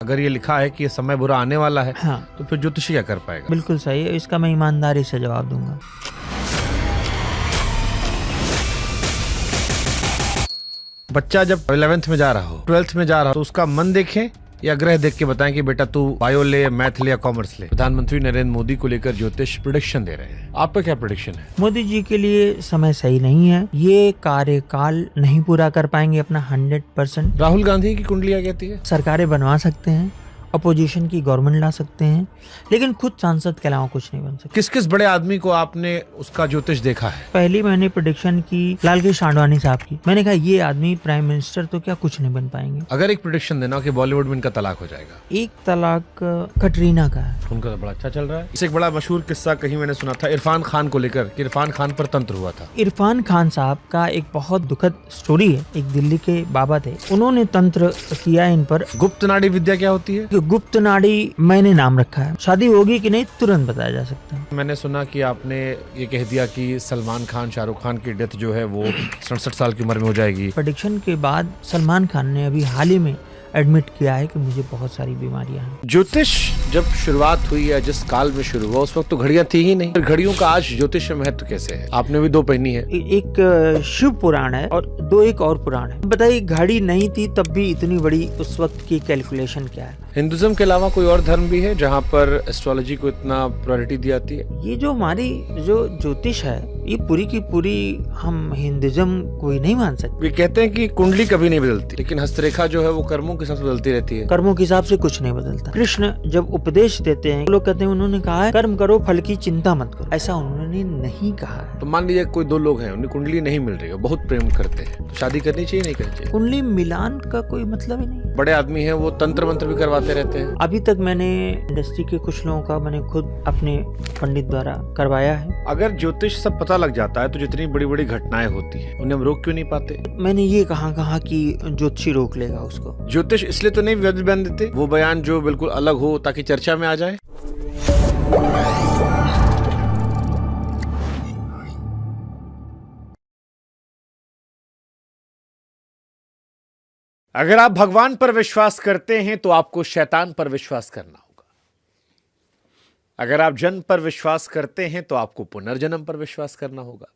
अगर ये लिखा है कि ये समय बुरा आने वाला है, हाँ, तो फिर ज्योतिषी क्या कर पाएगा? बिल्कुल सही है। इसका मैं ईमानदारी से जवाब दूंगा। बच्चा जब 11th में जा रहा हो, 12th में जा रहा हो, तो उसका मन देखें या ग्रह देख के बताएं कि बेटा तू बायो ले, मैथ ले या कॉमर्स ले। प्रधानमंत्री नरेंद्र मोदी को लेकर ज्योतिष प्रेडिक्शन दे रहे हैं, आपका क्या प्रेडिक्शन है? मोदी जी के लिए समय सही नहीं है, ये कार्यकाल नहीं पूरा कर पाएंगे अपना 100%। राहुल गांधी की कुंडलियां कहती है सरकारें बनवा सकते हैं, अपोजिशन की गवर्नमेंट ला सकते हैं, लेकिन खुद सांसद के अलावा कुछ नहीं बन सकते। किस किस बड़े आदमी को आपने उसका ज्योतिष देखा है? पहली मैंने प्रेडिक्शन की लालकृष्ण आडवाणी साहब की। मैंने कहा ये आदमी प्राइम मिनिस्टर तो क्या कुछ नहीं बन पाएंगे। अगर एक प्रेडिक्शन देना कि बॉलीवुड में इनका तलाक हो जाएगा। एक तलाक कटरीना का है। उनका तो बड़ा अच्छा चल रहा है। इसे एक बड़ा मशहूर किस्सा कहीं मैंने सुना था इरफान खान को लेकर कि इरफान खान पर तंत्र हुआ था। इरफान खान साहब का एक बहुत दुखद स्टोरी है। एक दिल्ली के बाबा थे, उन्होंने तंत्र किया इन पर। गुप्त नाड़ी विद्या क्या होती है? गुप्त नाड़ी मैंने नाम रखा है। शादी होगी कि नहीं तुरंत बताया जा सकता है। मैंने सुना कि आपने ये कह दिया कि सलमान खान शाहरुख खान की डेथ जो है वो 67 साल की उम्र में हो जाएगी। प्रेडिक्शन के बाद सलमान खान ने अभी हाल ही में एडमिट किया है कि मुझे बहुत सारी बीमारियां हैं। ज्योतिष जब शुरुआत हुई या जिस काल में शुरू हुआ उस वक्त तो घड़ियां थी ही नहीं। घड़ियों का आज ज्योतिष में महत्व कैसे है? आपने भी 2 पहनी है। एक शिव पुराण है और 2 एक और पुराण है। बताइए, घड़ी नहीं थी तब भी इतनी बड़ी उस वक्त की कैलकुलेशन क्या है? हिंदुज्म के अलावा कोई और धर्म भी है जहाँ पर एस्ट्रोलॉजी को इतना प्रायोरिटी दी जाती है? ये जो हमारी जो ज्योतिष है, ये पूरी की पूरी हम हिंदुज्म को ही नहीं मान सकते। वे कहते हैं कि कुंडली कभी नहीं बदलती, लेकिन हस्तरेखा जो है वो कर्मों के साथ बदलती रहती है। कर्मों के हिसाब से कुछ नहीं बदलता। कृष्ण जब उपदेश देते हैं, लोग कहते हैं उन्होंने कहा है कर्म करो फल की चिंता मत करो। ऐसा उन्होंने नहीं कहा है। तो मान लीजिए कोई 2 लोग हैं, उन्हें कुंडली नहीं मिल रही है, बहुत प्रेम करते हैं, तो शादी करनी चाहिए नहीं करनी चाहिए? कुंडली मिलान का कोई मतलब ही नहीं। बड़े आदमी हैं वो तंत्र मंत्र भी करवाते रहते हैं। अभी तक मैंने इंडस्ट्री के कुछ लोगों का मैंने खुद अपने पंडित द्वारा करवाया है। अगर ज्योतिष सब पता लग जाता है तो जितनी बड़ी बड़ी घटनाएं होती हैं उन्हें हम रोक क्यों नहीं पाते? मैंने ये कहा कि ज्योतिषी रोक लेगा उसको। ज्योतिष इसलिए तो नहीं बयान देते वो बयान जो बिल्कुल अलग हो ताकि चर्चा में आ जाए। अगर आप भगवान पर विश्वास करते हैं तो आपको शैतान पर विश्वास करना होगा। अगर आप जन्म पर विश्वास करते हैं तो आपको पुनर्जन्म पर विश्वास करना होगा।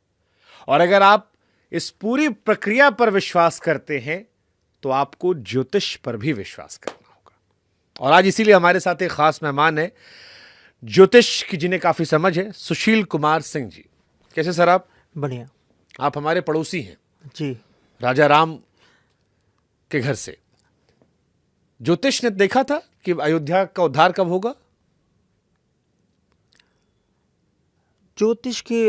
और अगर आप इस पूरी प्रक्रिया पर विश्वास करते हैं तो आपको ज्योतिष पर भी विश्वास करना होगा। और आज इसीलिए हमारे साथ एक खास मेहमान है, ज्योतिष की जिन्हें काफी समझ है, सुशील कुमार सिंह जी। कैसे सर आप? बढ़िया। आप हमारे पड़ोसी हैं जी। राजा राम के घर से। ज्योतिष ने देखा था कि अयोध्या का उद्धार कब होगा? ज्योतिष के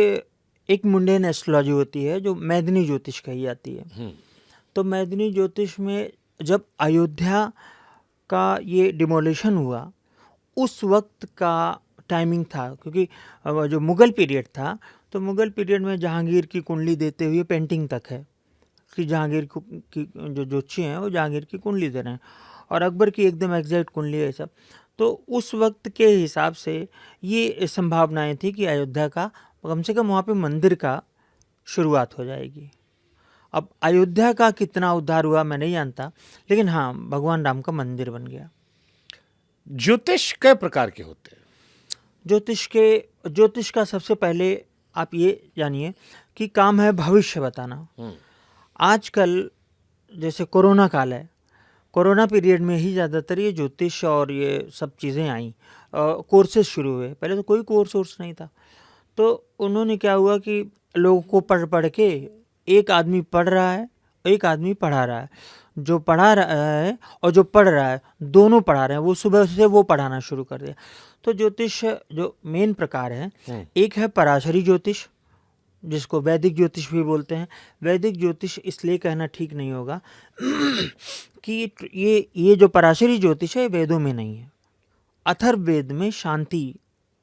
एक मुंडेन एस्ट्रोलॉजी होती है जो मैदिनी ज्योतिष कही जाती है। तो मैदिनी ज्योतिष में जब अयोध्या का ये डिमोलिशन हुआ उस वक्त का टाइमिंग था, क्योंकि जो मुगल पीरियड था तो मुगल पीरियड में जहांगीर की कुंडली देते हुए पेंटिंग तक है कि जहांगीर की जो ज्योतिषी हैं वो जहांगीर की कुंडली दे रहे हैं और अकबर की एकदम एग्जैक्ट कुंडली है सब। तो उस वक्त के हिसाब से ये संभावनाएं थी कि अयोध्या का कम से कम वहाँ पे मंदिर का शुरुआत हो जाएगी। अब अयोध्या का कितना उद्धार हुआ मैं नहीं जानता, लेकिन हाँ भगवान राम का मंदिर बन गया। ज्योतिष कई प्रकार के होते हैं? ज्योतिष का सबसे पहले आप ये जानिए कि काम है भविष्य बताना। आजकल जैसे कोरोना काल है, कोरोना पीरियड में ही ज़्यादातर ये ज्योतिष और ये सब चीज़ें आई, कोर्सेज शुरू हुए। पहले तो कोई कोर्स नहीं था। तो उन्होंने क्या हुआ कि लोगों को पढ़ के एक आदमी पढ़ रहा है, एक आदमी पढ़ा रहा है। जो पढ़ा रहा है और जो पढ़ रहा है दोनों पढ़ा रहे हैं, वो सुबह से वो पढ़ाना शुरू कर दिया। तो ज्योतिष जो मेन प्रकार है, एक है पराशरी ज्योतिष जिसको वैदिक ज्योतिष भी बोलते हैं। वैदिक ज्योतिष इसलिए कहना ठीक नहीं होगा कि ये जो पराशरी ज्योतिष है वेदों में नहीं है। अथर्ववेद में शांति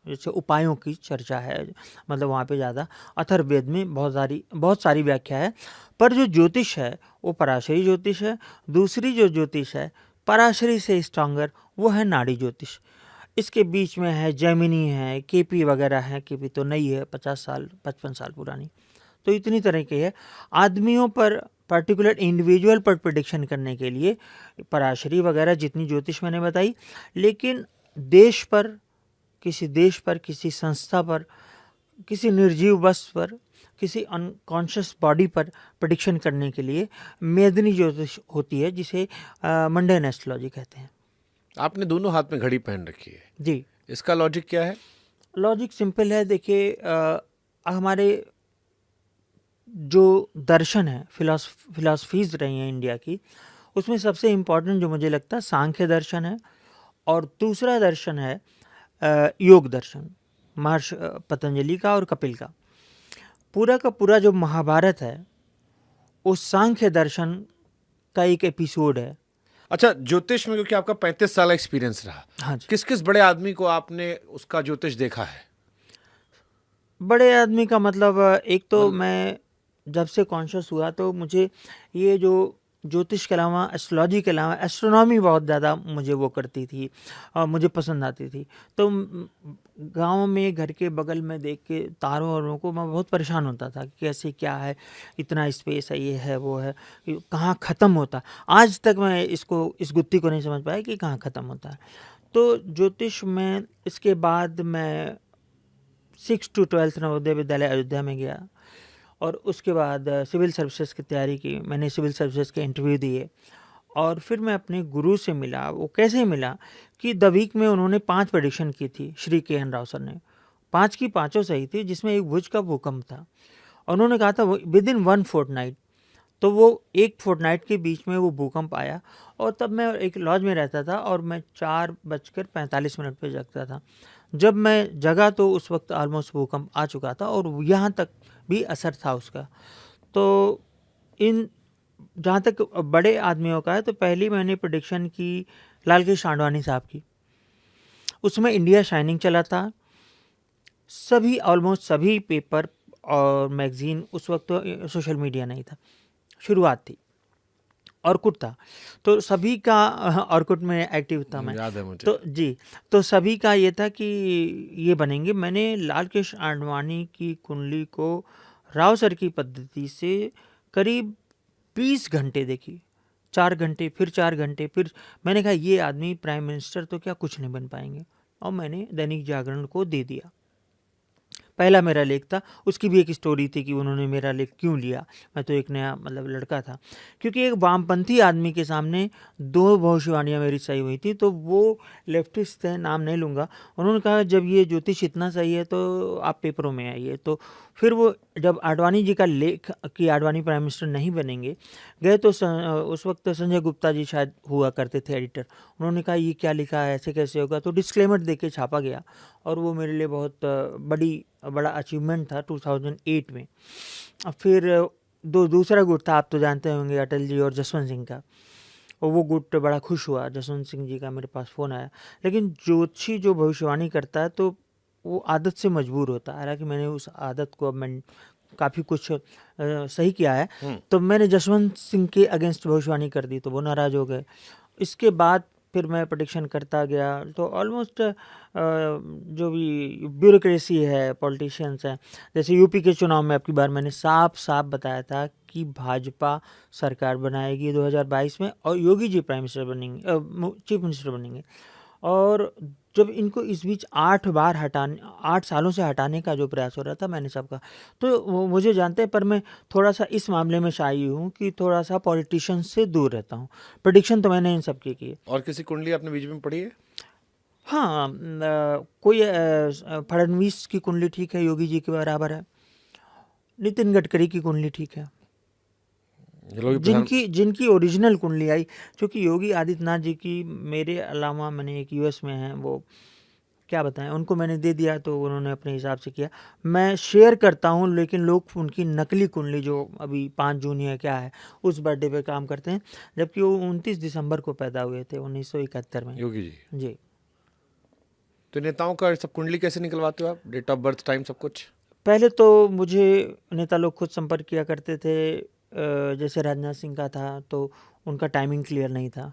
जैसे उपायों की चर्चा है, मतलब वहाँ पे ज़्यादा अथर्ववेद में बहुत सारी व्याख्या है। पर जो ज्योतिष है वो पराशरी ज्योतिष है। दूसरी जो ज्योतिष है पराशरी से स्ट्रांगर, वो है नाड़ी ज्योतिष। इसके बीच में है जैमिनी है, केपी वगैरह है। केपी तो नई है, 50 साल 55 साल पुरानी। तो इतनी तरह की है। आदमियों पर पर्टिकुलर इंडिविजुअल पर प्रेडिक्शन करने के लिए पराशरी वगैरह जितनी ज्योतिष मैंने बताई, लेकिन देश पर, किसी संस्था पर, किसी निर्जीव वस्तु पर, किसी अनकॉन्शियस बॉडी पर प्रेडिक्शन करने के लिए मेदनी ज्योतिष होती है, जिसे मंडेन एस्ट्रोलॉजी कहते हैं। आपने दोनों हाथ में घड़ी पहन रखी है जी, इसका लॉजिक क्या है? लॉजिक सिंपल है। देखिए, हमारे जो दर्शन है, फिलॉसफीज रही हैं इंडिया की, उसमें सबसे इम्पोर्टेंट जो मुझे लगता है सांख्य दर्शन है, और दूसरा दर्शन है योग दर्शन, महर्षि पतंजलि का और कपिल का। पूरा का पूरा जो महाभारत है वो सांख्य दर्शन का एक एपिसोड है। अच्छा, ज्योतिष में क्योंकि आपका 35 साल एक्सपीरियंस रहा, हाँ जी। किस किस बड़े आदमी को आपने उसका ज्योतिष देखा है? बड़े आदमी का मतलब, एक तो मैं जब से कॉन्शियस हुआ तो मुझे ये जो ज्योतिष के अलावा, एस्ट्रोलॉजी के अलावा, एस्ट्रोनॉमी बहुत ज़्यादा मुझे वो करती थी और मुझे पसंद आती थी। तो गांव में घर के बगल में देख के तारों वारों को मैं बहुत परेशान होता था कि कैसे क्या है, इतना स्पेस है, ये है वो है, कहाँ ख़त्म होता। आज तक मैं इस गुत्थी को नहीं समझ पाया कि कहाँ ख़त्म होता है। तो ज्योतिष में इसके बाद मैं 6 to 12 नवोदय विद्यालय अयोध्या में गया, और उसके बाद सिविल सर्विसेज की तैयारी की। मैंने सिविल सर्विसेज के इंटरव्यू दिए, और फिर मैं अपने गुरु से मिला। वो कैसे मिला कि द वीक में उन्होंने 5 प्रेडिक्शन की थी, श्री के एन राव सर ने। 5 की 5 सही थी, जिसमें एक भुज का भूकंप था। उन्होंने कहा था विद इन 1 फोर्टनाइट, तो वो 1 फोर्टनाइट के बीच में वो भूकंप आया। और तब मैं एक लॉज में रहता था, और मैं 4:45 पे जगता था। जब मैं जगा तो उस वक्त ऑलमोस्ट भूकंप आ चुका था, और यहाँ तक भी असर था उसका। तो इन जहाँ तक बड़े आदमियों का है, तो पहली मैंने प्रेडिक्शन की लाल कृष्ण आडवाणी साहब की। उसमें इंडिया शाइनिंग चला था। ऑलमोस्ट सभी पेपर और मैगजीन, उस वक्त तो सोशल मीडिया नहीं था, शुरुआत थी, ऑर्कुट था, तो सभी का ऑर्कुट में एक्टिव था मैं, याद है मुझे। तो जी, तो सभी का ये था कि ये बनेंगे। मैंने लाल कृष्ण आडवाणी की कुंडली को राव सर की पद्धति से करीब 20 घंटे देखी, 4 घंटे, फिर 4 घंटे, फिर मैंने कहा ये आदमी प्राइम मिनिस्टर तो क्या कुछ नहीं बन पाएंगे, और मैंने दैनिक जागरण को दे दिया। पहला मेरा लेख था, उसकी भी एक स्टोरी थी कि उन्होंने मेरा लेख क्यों लिया। मैं तो एक नया मतलब लड़का था, क्योंकि एक वामपंथी आदमी के सामने 2 भविष्यवाणियाँ मेरी सही हुई थी। तो वो लेफ्टिस्ट थे, नाम नहीं लूँगा, उन्होंने कहा जब ये ज्योतिष इतना सही है तो आप पेपरों में आइए। तो फिर वो जब आडवाणी जी का लेख कि आडवाणी प्राइम मिनिस्टर नहीं बनेंगे गए, तो उस वक्त संजय गुप्ता जी शायद हुआ करते थे एडिटर। उन्होंने कहा ये क्या लिखा है, ऐसे कैसे होगा, तो डिस्क्लेमर दे के छापा गया, और वो मेरे लिए बहुत बड़ा अचीवमेंट था 2008 में। फिर दूसरा गुट था, आप तो जानते होंगे, अटल जी और जसवंत सिंह का, और वो गुट बड़ा खुश हुआ। जसवंत सिंह जी का मेरे पास फ़ोन आया। लेकिन ज्योतिषी जो भविष्यवाणी करता है तो वो आदत से मजबूर होता है। हालांकि मैंने उस आदत को, अब मैं काफ़ी कुछ सही किया है। तो मैंने जसवंत सिंह के अगेंस्ट भविष्यवाणी कर दी, तो वो नाराज़ हो गए। इसके बाद फिर मैं प्रेडिक्शन करता गया, तो ऑलमोस्ट जो भी ब्यूरोक्रेसी है, पॉलिटिशियंस हैं, जैसे यूपी के चुनाव में आपकी बार मैंने साफ साफ बताया था कि भाजपा सरकार बनाएगी 2022 में, और योगी जी प्राइम मिनिस्टर बनेंगे, चीफ मिनिस्टर बनेंगे। और जब इनको इस बीच 8 सालों से हटाने का जो प्रयास हो रहा था, मैंने सबका, तो वो मुझे जानते हैं, पर मैं थोड़ा सा इस मामले में शाई हूँ कि थोड़ा सा पॉलिटिशियन से दूर रहता हूँ। प्रेडिक्शन तो मैंने इन सब की है। और किसी कुंडली आपने बीच में पढ़ी है? हाँ, कोई फडणवीस की कुंडली ठीक है, योगी जी के बराबर है। नितिन गडकरी की कुंडली ठीक है, जिनकी ओरिजिनल कुंडली आई। क्योंकि योगी आदित्यनाथ जी की मेरे अलावा, मैंने एक यूएस में है, वो क्या बताएं, उनको मैंने दे दिया, तो उन्होंने अपने हिसाब से किया। मैं शेयर करता हूं, लेकिन लोग उनकी नकली कुंडली, जो अभी 5 जून या क्या है, उस बर्थडे पे काम करते हैं, जबकि वो 29 दिसंबर को पैदा हुए थे 1971 में। योगी जी जी। तो नेताओं का सब कुंडली कैसे निकलवाते हो आप? डेट ऑफ बर्थ, टाइम, सब कुछ? पहले तो मुझे नेता लोग खुद संपर्क किया करते थे। जैसे राजनाथ सिंह का था, तो उनका टाइमिंग क्लियर नहीं था,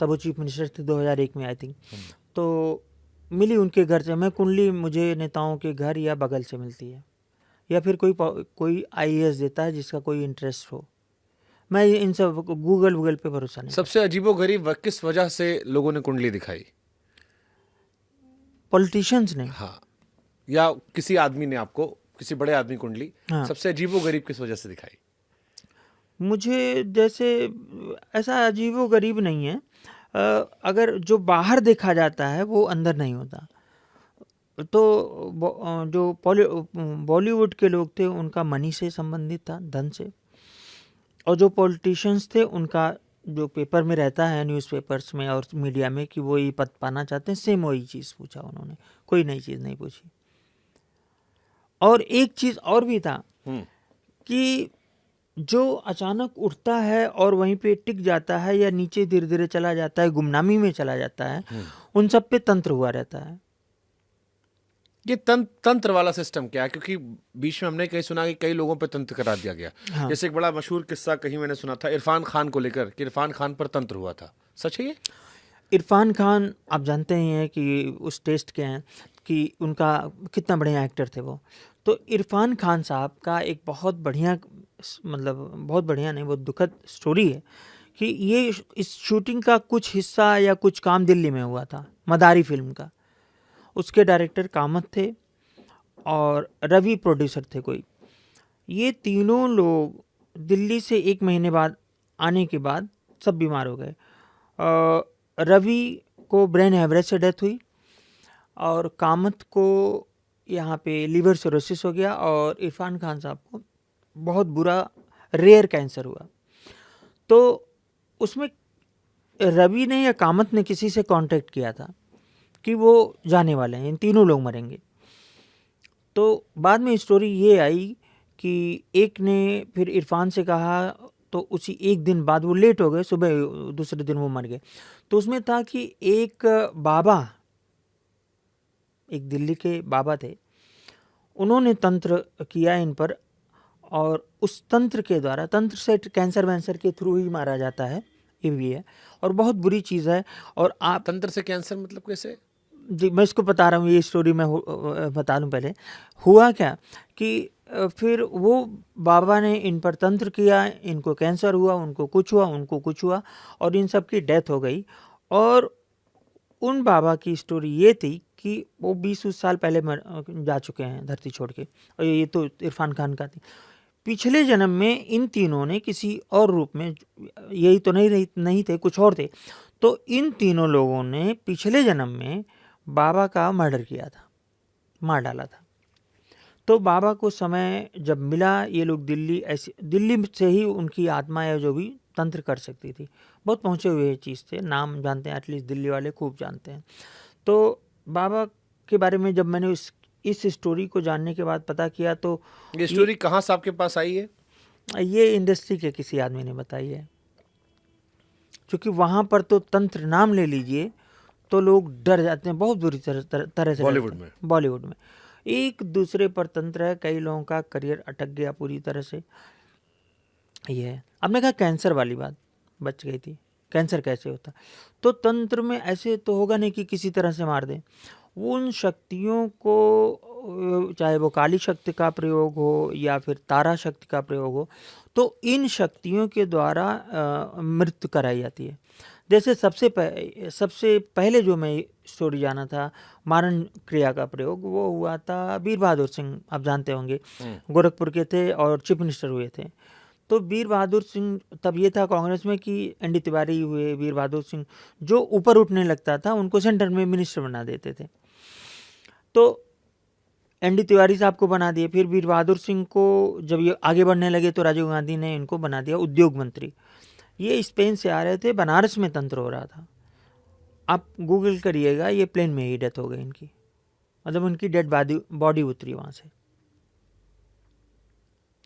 तब वो चीफ मिनिस्टर थे 2001 में आई थिंक। तो मिली उनके घर से मैं कुंडली, मुझे नेताओं के घर या बगल से मिलती है, या फिर कोई आईएएस देता है जिसका कोई इंटरेस्ट हो। मैं इन सब गूगल पे भरोसा नहीं। सबसे अजीबोगरीब किस वजह से लोगों ने कुंडली दिखाई? पॉलिटिशियंस ने। हाँ, या किसी आदमी ने आपको, किसी बड़े आदमी कुंडली हाँ। सबसे अजीबोगरीब किस वजह से दिखाई? मुझे जैसे ऐसा अजीबोगरीब नहीं है, अगर जो बाहर देखा जाता है वो अंदर नहीं होता। तो जो बॉलीवुड के लोग थे उनका मनी से संबंधित था, धन से, और जो पॉलिटिशियंस थे उनका जो पेपर में रहता है, न्यूज़पेपर्स में और मीडिया में, कि वो ये पद पाना चाहते हैं, सेम वही चीज़ पूछा उन्होंने, कोई नई चीज़ नहीं पूछी। और एक चीज़ और भी था कि जो अचानक उठता है और वहीं पे टिक जाता है या नीचे धीरे धीरे चला जाता है, गुमनामी में चला जाता है, उन सब पे तंत्र हुआ रहता है। ये तंत्र वाला सिस्टम क्या है? क्योंकि बीच में हमने कहीं सुना कि कई लोगों पे तंत्र करा दिया गया। हाँ। जैसे एक बड़ा मशहूर किस्सा कहीं मैंने सुना था इरफान खान को लेकर, कि इरफान खान पर तंत्र हुआ था। सच है ये? इरफान खान आप जानते ही हैं कि उस टेस्ट के हैं कि उनका कितना बढ़िया एक्टर थे वो। तो इरफान खान साहब का एक बहुत बढ़िया, मतलब बहुत बढ़िया नहीं, बहुत दुखद स्टोरी है कि ये इस शूटिंग का कुछ हिस्सा या कुछ काम दिल्ली में हुआ था, मदारी फिल्म का। उसके डायरेक्टर कामत थे और रवि प्रोड्यूसर थे कोई। ये तीनों लोग दिल्ली से 1 महीने बाद आने के बाद सब बीमार हो गए। रवि को ब्रेन हेमरेज से डेथ हुई और कामत को यहाँ पे लीवर सिरोसिस हो गया और इरफान खान साहब को बहुत बुरा रेयर कैंसर हुआ। तो उसमें रवि ने या कामत ने किसी से कांटेक्ट किया था कि वो जाने वाले हैं, इन तीनों लोग मरेंगे। तो बाद में स्टोरी ये आई कि एक ने फिर इरफान से कहा, तो उसी एक दिन बाद वो लेट हो गए, सुबह दूसरे दिन वो मर गए। तो उसमें था कि एक बाबा, एक दिल्ली के बाबा थे, उन्होंने तंत्र किया इन पर, और उस तंत्र के द्वारा, तंत्र से कैंसर वैंसर के थ्रू ही मारा जाता है, ये भी है और बहुत बुरी चीज़ है। और आप तंत्र से कैंसर मतलब कैसे? जी मैं इसको बता रहा हूँ, ये स्टोरी मैं बता दूँ। पहले हुआ क्या कि फिर वो बाबा ने इन पर तंत्र किया, इनको कैंसर हुआ, उनको कुछ हुआ, उनको कुछ हुआ, और इन सब की डेथ हो गई। और उन बाबा की स्टोरी ये थी कि वो 20 साल पहले जा चुके हैं धरती छोड़ के, और ये तो इरफान खान का थी। पिछले जन्म में इन तीनों ने किसी और रूप में, यही तो नहीं थे, कुछ और थे। तो इन तीनों लोगों ने पिछले जन्म में बाबा का मर्डर किया था, मार डाला था। तो बाबा को समय जब मिला, ये लोग दिल्ली से ही उनकी आत्मा या जो भी तंत्र कर सकती थी, बहुत पहुँचे हुए चीज़ थे, नाम जानते हैं, एटलीस्ट दिल्ली वाले खूब जानते हैं। तो बाबा के बारे में जब मैंने इस स्टोरी को जानने के बाद पता किया, तो ये स्टोरी कहाँ से आपके पास आई है? ये इंडस्ट्री के किसी आदमी ने बताई है, क्योंकि वहाँ पर तो तंत्र नाम ले लीजिए तो लोग डर जाते हैं बहुत बुरी तरह से। बॉलीवुड में एक दूसरे पर तंत्र है, कई लोगों का करियर अटक गया पूरी तरह से। ये है, आपने कहा कैंसर वाली बात बच गई थी, कैंसर कैसे होता? तो तंत्र में ऐसे तो होगा नहीं कि किसी तरह से मार दें। उन शक्तियों को, चाहे वो काली शक्ति का प्रयोग हो या फिर तारा शक्ति का प्रयोग हो, तो इन शक्तियों के द्वारा मृत्यु कराई जाती है। जैसे सबसे पहले जो मैं स्टोरी जाना था, मारण क्रिया का प्रयोग, वो हुआ था वीर बहादुर सिंह, आप जानते होंगे, गोरखपुर के थे और चीफ मिनिस्टर हुए थे। तो वीर बहादुर सिंह, तब ये था कांग्रेस में कि एनडी तिवारी हुए, वीर बहादुर सिंह, जो ऊपर उठने लगता था उनको सेंटर में मिनिस्टर बना देते थे। तो एनडी तिवारी साहब को बना दिए, फिर वीर बहादुर सिंह को जब ये आगे बढ़ने लगे तो राजीव गांधी ने इनको बना दिया उद्योग मंत्री। ये स्पेन से आ रहे थे, बनारस में तंत्र हो रहा था। आप गूगल करिएगा, ये प्लेन में ही डेथ हो गई इनकी, मतलब उनकी डेड बॉडी उतरी वहाँ से।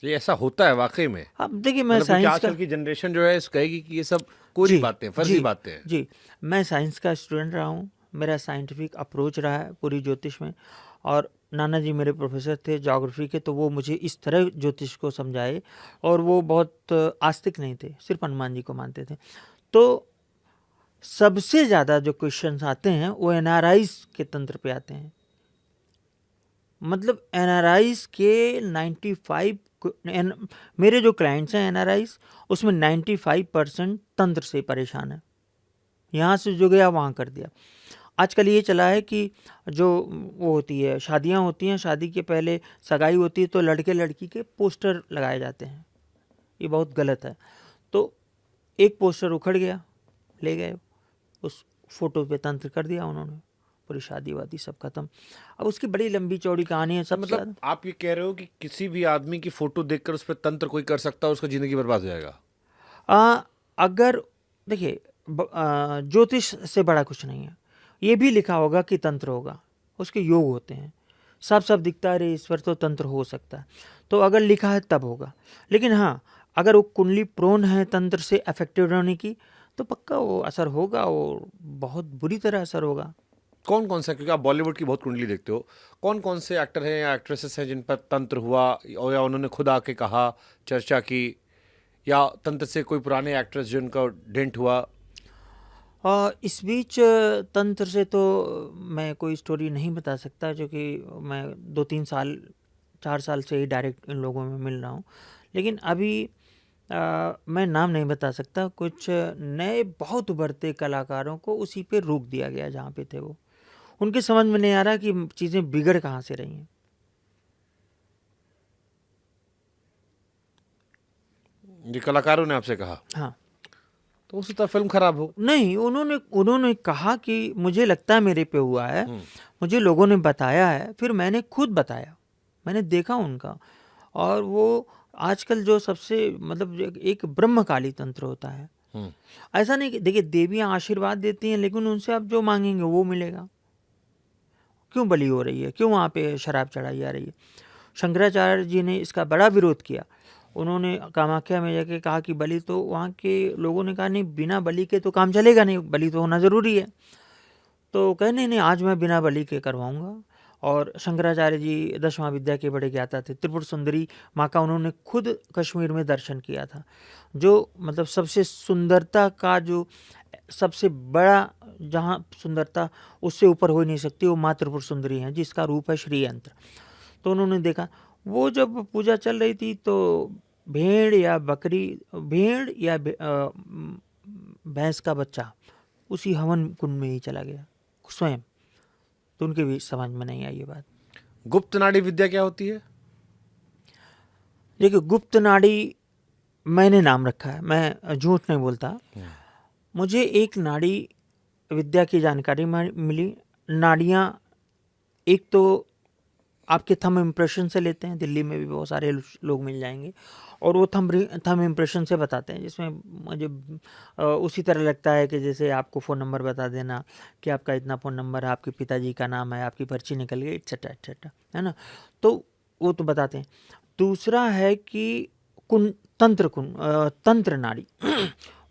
ये ऐसा होता है वाकई में? अब देखिए, मैं मतलब साइंस आजकल की जनरेशन जो है कहेगी कि ये सब कोरी बातें, फर्जी बातें हैं। जी, मैं साइंस का स्टूडेंट रहा हूँ, मेरा साइंटिफिक अप्रोच रहा है पूरी ज्योतिष में, और नाना जी मेरे प्रोफेसर थे ज्योग्राफी के, तो वो मुझे इस तरह ज्योतिष को समझाए, और वो बहुत आस्तिक नहीं थे, सिर्फ हनुमान जी को मानते थे। तो सबसे ज़्यादा जो क्वेश्चंस आते हैं वो एनआरआईज के तंत्र पे आते हैं। मतलब एनआरआईज के 95 मेरे जो क्लाइंट्स हैं NRIs, उसमें 95% तंत्र से परेशान है। यहाँ से जो गया वहाँ कर दिया। आजकल ये चला है कि जो वो होती है, शादियाँ होती हैं, शादी के पहले सगाई होती है तो लड़के लड़की के पोस्टर लगाए जाते हैं। ये बहुत गलत है। तो एक पोस्टर उखड़ गया, ले गए, उस फोटो पे तंत्र कर दिया उन्होंने, पूरी शादी वादी सब खत्म। अब उसकी बड़ी लंबी चौड़ी कहानी है। सब मतलब आप ये कह रहे हो कि किसी भी आदमी की फोटो देखकर उस पर तंत्र कोई कर सकता है, उसका जिंदगी बर्बाद हो जाएगा? अगर देखिए, ज्योतिष से बड़ा कुछ नहीं है। ये भी लिखा होगा कि तंत्र होगा, उसके योग होते हैं, सब दिखता है, रे ईश्वर तो तंत्र हो सकता है। तो अगर लिखा है तब होगा। लेकिन हाँ, अगर वो कुंडली प्रोन है तंत्र से अफेक्टेड होने की, तो पक्का वो असर होगा, और बहुत बुरी तरह असर होगा। कौन कौन सा, क्योंकि आप बॉलीवुड की बहुत कुंडली देखते हो, कौन कौन से एक्टर हैं या एक्ट्रेसेस हैं जिन पर तंत्र हुआ, और या उन्होंने खुद आके कहा, चर्चा की, या तंत्र से कोई पुराने एक्ट्रेस जिनका डेंट हुआ? इस बीच तंत्र से तो मैं कोई स्टोरी नहीं बता सकता, क्योंकि मैं 2-3 साल 4 साल से ही डायरेक्ट इन लोगों में मिल रहा हूँ। लेकिन अभी मैं नाम नहीं बता सकता। कुछ नए बहुत उभरते कलाकारों को उसी पे रोक दिया गया जहाँ पे थे वो। उनके समझ में नहीं आ रहा कि चीज़ें बिगड़ कहाँ से रही हैं। ये कलाकारों ने आपसे कहा? हाँ। तो उसी तरह फिल्म खराब हो? नहीं, उन्होंने कहा कि मुझे लगता है मेरे पे हुआ है, मुझे लोगों ने बताया है, फिर मैंने खुद बताया, मैंने देखा उनका। और वो आजकल जो सबसे मतलब एक ब्रह्मकाली तंत्र होता है। ऐसा नहीं कि देखिए, देवियां आशीर्वाद देती हैं, लेकिन उनसे आप जो मांगेंगे वो मिलेगा। क्यों बलि हो रही है, क्यों वहाँ पे शराब चढ़ाई जा रही है? शंकराचार्य जी ने इसका बड़ा विरोध किया। उन्होंने कामाख्या में जाके कहा कि बलि, तो वहाँ के लोगों ने कहा नहीं, बिना बलि के तो काम चलेगा नहीं, बलि तो होना ज़रूरी है। तो कहे नहीं, आज मैं बिना बलि के करवाऊंगा। और शंकराचार्य जी 10वां विद्या के बड़े ज्ञाता थे। त्रिपुर सुंदरी माँ का उन्होंने खुद कश्मीर में दर्शन किया था। जो मतलब सबसे सुंदरता का जो सबसे बड़ा, जहाँ सुंदरता उससे ऊपर हो ही नहीं सकती, वो माँ त्रिपुर सुंदरी हैं, जिसका रूप है श्री यंत्र। तो उन्होंने देखा, वो जब पूजा चल रही थी तो भेड़ या भैंस का बच्चा उसी हवन कुंड में ही चला गया स्वयं। तो उनके भी समझ में नहीं आई ये बात। गुप्त नाड़ी विद्या क्या होती है? देखिए, गुप्त नाड़ी मैंने नाम रखा है, मैं झूठ नहीं बोलता। मुझे एक नाड़ी विद्या की जानकारी मिली। नाड़ियाँ एक तो आपके थंब इम्प्रेशन से लेते हैं, दिल्ली में भी बहुत सारे लोग मिल जाएंगे, और वो थंब इम्प्रेशन से बताते हैं, जिसमें मुझे उसी तरह लगता है कि जैसे आपको फ़ोन नंबर बता देना कि आपका इतना फ़ोन नंबर है, आपके पिताजी का नाम है, आपकी पर्ची निकल गई, एटसेट्रा एटसेट्रा, है ना। तो वो तो बताते हैं। दूसरा है कि तंत्र नाड़ी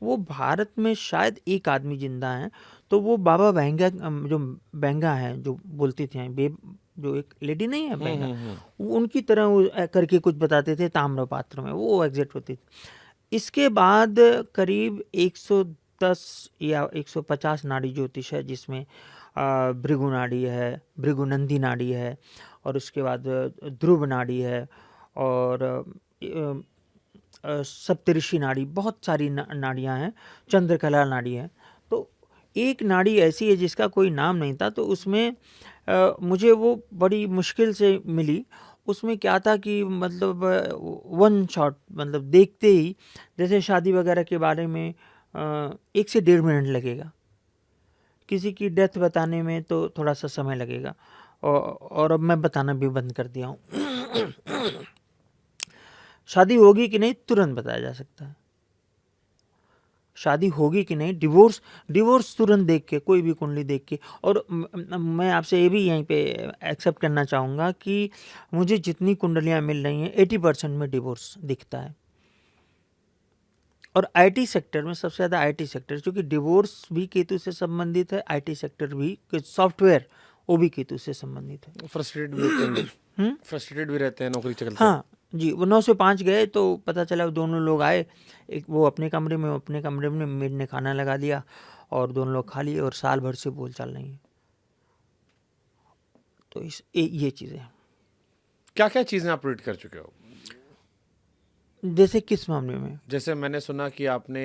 वो भारत में शायद एक आदमी जिंदा है, तो वो बाबा बेंगा, जो बेंगा है, जो बोलती थी, जो एक लेडी नहीं है बेंगा, उनकी तरह वो करके कुछ बताते थे ताम्र पात्र में, वो एग्जैक्ट होती थी। इसके बाद करीब 110 या 150 नाड़ी ज्योतिष है, जिसमें भृगु नाड़ी है, भृगुनंदी नाड़ी है, और उसके बाद ध्रुव नाड़ी है, और सप्तऋषि नाड़ी, बहुत सारी नाड़ियाँ हैं, चंद्रकला नाड़ी है। तो एक नाड़ी ऐसी है जिसका कोई नाम नहीं था, तो उसमें मुझे वो बड़ी मुश्किल से मिली। उसमें क्या था कि मतलब वन शॉट, मतलब देखते ही, जैसे शादी वगैरह के बारे में 1 से 1.5 मिनट लगेगा, किसी की डेथ बताने में तो थोड़ा सा समय लगेगा, और अब मैं बताना भी बंद कर दिया हूँ। शादी होगी कि नहीं तुरंत बताया जा सकता है, शादी होगी कि नहीं, डिवोर्स तुरंत देख के, कोई भी कुंडली देख के। और मैं आपसे ये भी यहीं पे एक्सेप्ट करना चाहूँगा कि मुझे जितनी कुंडलियाँ मिल रही हैं 80% में डिवोर्स दिखता है। और आईटी सेक्टर में सबसे ज़्यादा आईटी सेक्टर, क्योंकि डिवोर्स भी केतु से संबंधित है, आईटी सेक्टर भी, सॉफ्टवेयर वो भी केतु से संबंधित है। फ्रस्ट्रेटेड भी रहते हैं नौकरी चलते। हाँ जी, वो 9 से 5 गए तो पता चला दोनों लोग आए, एक वो अपने कमरे में मेड ने खाना लगा दिया, और दोनों लोग खा लिए, और साल भर से बोल चाल नहीं है। तो ये चीज़ें, क्या क्या चीज़ें आप रीड कर चुके हो? जैसे किस मामले में? जैसे मैंने सुना कि आपने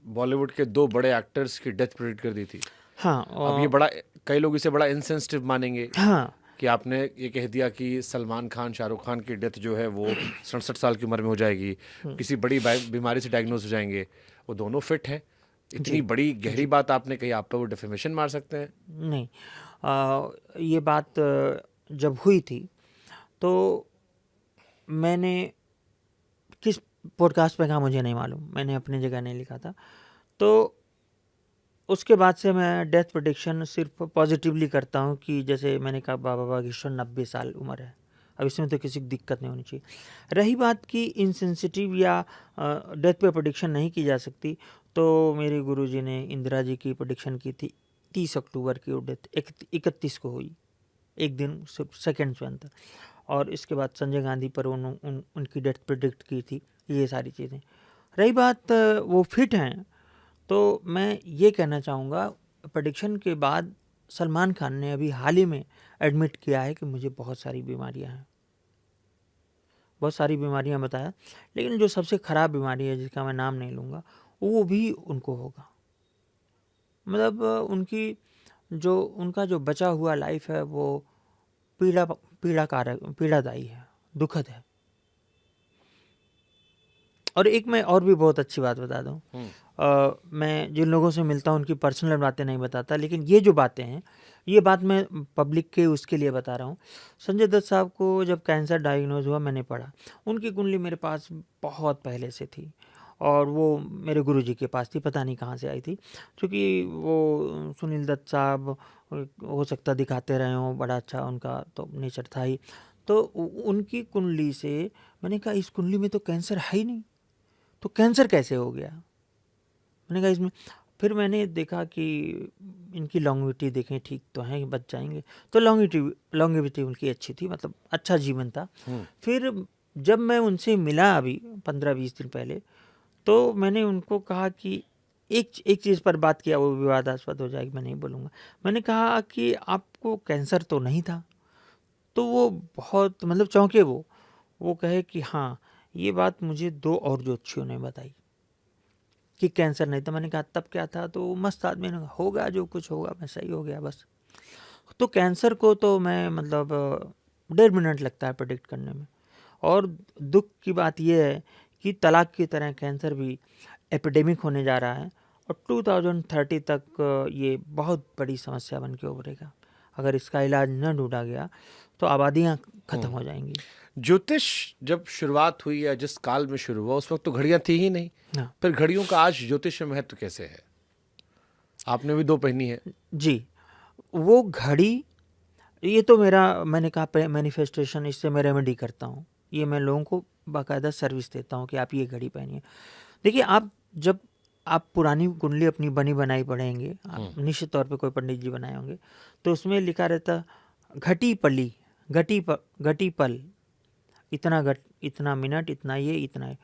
बॉलीवुड के 2 बड़े एक्टर्स की डेथ प्रेडिक्ट कर दी थी। हाँ अब ये बड़ा, कई लोग इसे बड़ा इनसेंसिटिव मानेंगे हाँ कि आपने ये कह दिया कि सलमान खान, शाहरुख खान की डेथ जो है वो 67 साल की उम्र में हो जाएगी, किसी बड़ी बीमारी से डायग्नोज हो जाएंगे, वो दोनों फिट हैं। इतनी बड़ी गहरी बात आपने कही, आप पे वो डिफेमेशन मार सकते हैं। नहीं, ये बात जब हुई थी तो मैंने किस पॉडकास्ट पे कहा मुझे नहीं मालूम, मैंने अपनी जगह नहीं लिखा था। तो उसके बाद से मैं डेथ प्रेडिक्शन सिर्फ पॉजिटिवली करता हूँ कि जैसे मैंने कहा बाबा बागेश्वर 90 साल उम्र है, अब इसमें तो किसी को दिक्कत नहीं होनी चाहिए। रही बात कि इनसेंसिटिव या डेथ पे प्रेडिक्शन नहीं की जा सकती, तो मेरे गुरुजी ने इंदिरा जी की प्रेडिक्शन की थी 30 अक्टूबर की, वो डेथ 31 को हुई, एक दिन सिर्फ सेकेंड में अंतर। और इसके बाद संजय गांधी पर उनकी डेथ प्रेडिक्ट की थी, ये सारी चीज़ें। रही बात वो फिट हैं, तो मैं ये कहना चाहूँगा प्रेडिक्शन के बाद सलमान खान ने अभी हाल ही में एडमिट किया है कि मुझे बहुत सारी बीमारियां हैं, बहुत सारी बीमारियां बताया, लेकिन जो सबसे ख़राब बीमारी है जिसका मैं नाम नहीं लूँगा वो भी उनको होगा। मतलब उनका जो बचा हुआ लाइफ है वो पीड़ादायी है, दुखद है। और एक मैं और भी बहुत अच्छी बात बता दूं, मैं जिन लोगों से मिलता हूं उनकी पर्सनल बातें नहीं बताता, लेकिन ये जो बातें हैं ये बात मैं पब्लिक के उसके लिए बता रहा हूँ। संजय दत्त साहब को जब कैंसर डायग्नोज हुआ मैंने पढ़ा, उनकी कुंडली मेरे पास बहुत पहले से थी और वो मेरे गुरुजी के पास थी, पता नहीं कहाँ से आई थी, क्योंकि वो सुनील दत्त साहब हो सकता दिखाते रहे हों, बड़ा अच्छा उनका तो नेचर था ही। तो उनकी कुंडली से मैंने कहा इस कुंडली में तो कैंसर है ही नहीं, तो कैंसर कैसे हो गया? मैंने कहा इसमें, फिर मैंने देखा कि इनकी लॉन्गेविटी देखें, ठीक तो हैं, बच जाएंगे, तो लॉन्गेविटी उनकी अच्छी थी, मतलब अच्छा जीवन था। फिर जब मैं उनसे मिला अभी 15-20 दिन पहले, तो मैंने उनको कहा कि एक चीज़ पर बात किया, वो विवादास्पद हो जाएगी, मैं नहीं बोलूँगा। मैंने कहा कि आपको कैंसर तो नहीं था? तो वो बहुत मतलब चौंके, वो कहे कि हाँ, ये बात मुझे 2 और ज्योतिषियों ने बताई कि कैंसर नहीं था। मैंने कहा तब क्या था? तो मस्त आदमी ने कहा होगा जो कुछ होगा, मैं सही हो गया बस। तो कैंसर को तो मैं मतलब 1.5 मिनट लगता है प्रेडिक्ट करने में। और दुख की बात यह है कि तलाक की तरह कैंसर भी एपिडेमिक होने जा रहा है और 2030 तक ये बहुत बड़ी समस्या बन के उभरेगा। अगर इसका इलाज न ढूंढा गया तो आबादियाँ खत्म हो जाएंगी। ज्योतिष जब शुरुआत हुई या जिस काल में शुरू हुआ उस वक्त तो घड़ियां थी ही नहीं। हाँ फिर घड़ियों का आज ज्योतिष में महत्व कैसे है? आपने भी 2 पहनी है। जी, वो घड़ी, ये तो मैंने कहा मैनिफेस्टेशन, इससे मैं रेमेडी करता हूँ, ये मैं लोगों को बाकायदा सर्विस देता हूँ कि आप ये घड़ी पहनिए। देखिए, जब आप पुरानी कुंडली अपनी बनी बनाई पढ़ेंगे, आप निश्चित तौर पे कोई पंडित जी बनाए होंगे, तो उसमें लिखा रहता घटी पल, इतना मिनट, इतना ये, इतना ये।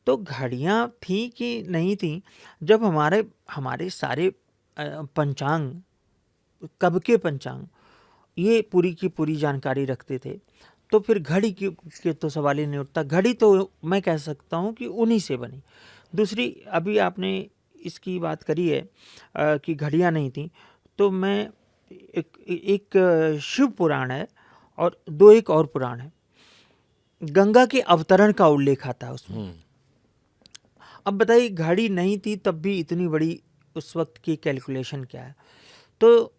तो घड़ियाँ थी कि नहीं थी? जब हमारे सारे पंचांग, कब के पंचांग, ये पूरी की पूरी जानकारी रखते थे, तो फिर घड़ी के तो सवाल ही नहीं उठता। घड़ी तो मैं कह सकता हूँ कि उन्हीं से बनी। दूसरी, अभी आपने इसकी बात करी है कि घड़ियाँ नहीं थी, तो मैं एक शिव पुराण है और 2 एक और पुराण है, गंगा के अवतरण का उल्लेख आता है उसमें। अब बताइए, घड़ी नहीं थी तब भी इतनी बड़ी उस वक्त की कैलकुलेशन क्या है? तो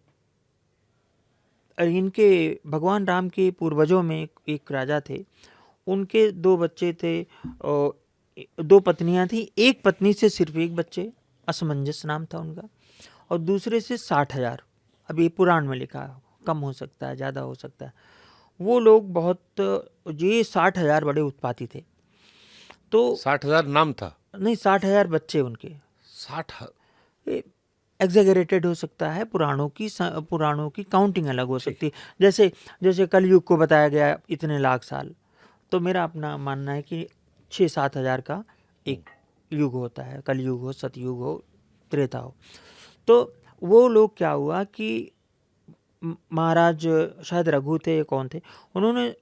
इनके भगवान राम के पूर्वजों में एक राजा थे, उनके 2 बच्चे थे और 2 पत्नियां थी। एक पत्नी से सिर्फ एक बच्चे, असमंजस नाम था उनका, और दूसरे से 60,000। अब ये पुराण में लिखा है, कम हो सकता है, ज़्यादा हो सकता है। वो लोग ये 60,000 बड़े उत्पाती थे। तो 60,000 नाम था? नहीं, 60,000 बच्चे उनके। 60? एग्जेगरेटेड हो सकता है, पुराणों की काउंटिंग अलग हो सकती है। जैसे कलयुग को बताया गया इतने लाख साल, तो मेरा अपना मानना है कि 6-7 हज़ार का एक युग होता है, कलयुग हो, सतयुग हो, त्रेता हो। तो वो लोग, क्या हुआ कि महाराज शायद रघु थे, कौन थे, उन्होंने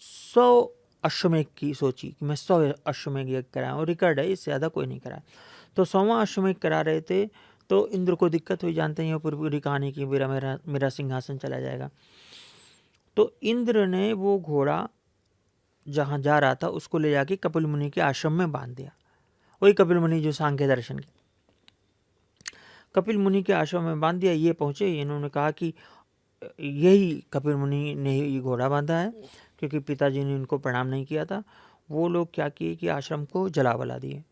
100 अश्वमेध की सोची कि मैं 100 अश्वमेध यज्ञ कराऊं, और रिकॉर्ड है, इससे ज़्यादा कोई नहीं कराया। तो 100वां अश्वमेध करा रहे थे तो इंद्र को दिक्कत हुई, जानते हैं पूरी पूरी कहानी की, मेरा मेरा मेरा सिंहासन चला जाएगा। तो इंद्र ने वो घोड़ा जहाँ जा रहा था उसको ले जाके कपिल मुनि के आश्रम में बांध दिया। वही कपिल मुनि जो सांख्य दर्शन के, कपिल मुनि के आश्रम में बांध दिया। ये पहुँचे, इन्होंने कहा कि यही कपिल मुनि ने ये घोड़ा बांधा है, क्योंकि पिताजी ने इनको प्रणाम नहीं किया था। वो लोग क्या किए कि आश्रम को जला बला दिए।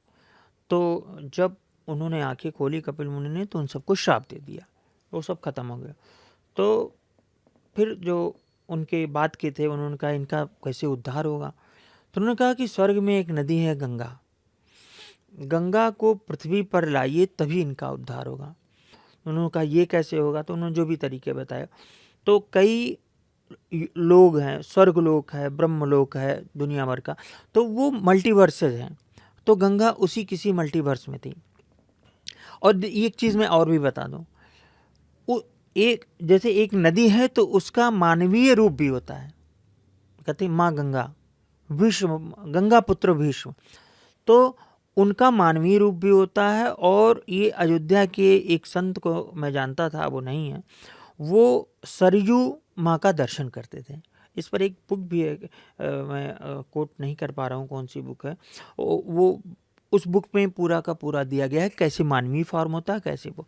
तो जब उन्होंने आंखें खोली कपिल मुनि ने, तो उन सबको श्राप दे दिया, वो सब खत्म हो गया। तो फिर जो उनके बाद के थे उन्होंने कहा इनका कैसे उद्धार होगा। तो उन्होंने कहा कि स्वर्ग में एक नदी है गंगा, गंगा को पृथ्वी पर लाइए तभी इनका उद्धार होगा। उन्होंने कहा ये कैसे होगा, तो उन्होंने जो भी तरीके बताए। तो कई लोग हैं, स्वर्गलोक है, ब्रह्मलोक है, दुनिया भर का, तो वो मल्टीवर्सेज हैं। तो गंगा उसी किसी मल्टीवर्स में थी। और एक चीज़ मैं और भी बता दूं, एक जैसे एक नदी है तो उसका मानवीय रूप भी होता है। कहते हैं माँ गंगा, भीष्म, गंगा पुत्र भीष्म, तो उनका मानवीय रूप भी होता है। और ये अयोध्या के एक संत को मैं जानता था, वो नहीं है, वो सरयू माँ का दर्शन करते थे। इस पर एक बुक भी है, मैं कोट नहीं कर पा रहा हूँ कौन सी बुक है वो, उस बुक में पूरा का पूरा दिया गया है कैसे मानवीय फॉर्म होता है, कैसे वो,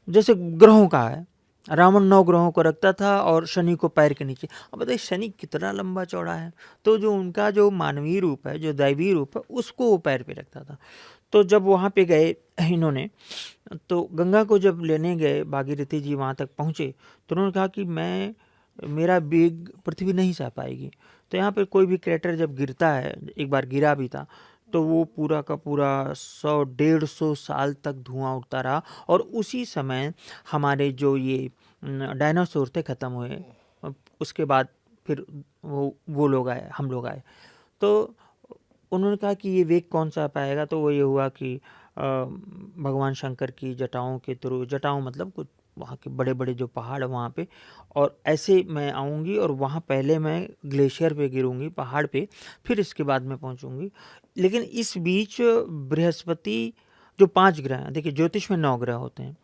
जैसे ग्रहों का है, रावण 9 ग्रहों को रखता था और शनि को पैर के नीचे। अब बताइए शनि कितना लंबा चौड़ा है, तो जो उनका जो मानवीय रूप है, जो दैवीय रूप है, उसको वो पैर पे रखता था। तो जब वहाँ पे गए इन्होंने, तो गंगा को जब लेने गए, भागीरथी जी वहाँ तक पहुँचे, तो उन्होंने कहा कि मेरा वेग पृथ्वी नहीं सह पाएगी। तो यहाँ पे कोई भी क्रेटर जब गिरता है, एक बार गिरा भी था, तो वो पूरा का पूरा 100-150 साल तक धुआं उठता रहा। और उसी समय हमारे जो ये डायनासोर थे खत्म हुए। उसके बाद फिर वो लोग आए, हम लोग आए। तो उन्होंने कहा कि ये वेग कौन सा पाएगा, तो वो ये हुआ कि भगवान शंकर की जटाओं के थ्रू, जटाओं मतलब कुछ वहाँ के बड़े बड़े जो पहाड़ वहाँ पे, और ऐसे मैं आऊँगी और वहाँ पहले मैं ग्लेशियर पे गिरूँगी पहाड़ पे, फिर इसके बाद में पहुँचूँगी। लेकिन इस बीच बृहस्पति जो 5 ग्रह हैं, देखिए ज्योतिष में 9 ग्रह होते हैं,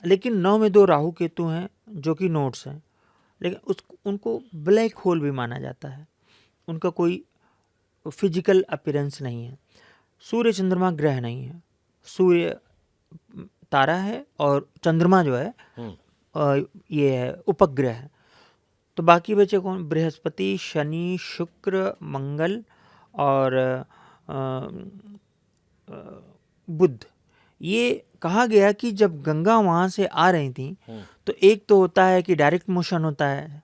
लेकिन 9 में 2 राहु केतु हैं जो कि नोड्स हैं, लेकिन उनको ब्लैक होल भी माना जाता है, उनका कोई फिजिकल अपीयरेंस नहीं है। सूर्य चंद्रमा ग्रह नहीं है, सूर्य तारा है और चंद्रमा जो है ये है उपग्रह है। तो बाकी बचे कौन, बृहस्पति, शनि, शुक्र, मंगल और बुध। ये कहा गया कि जब गंगा वहाँ से आ रही थी तो एक तो होता है कि डायरेक्ट मोशन होता है,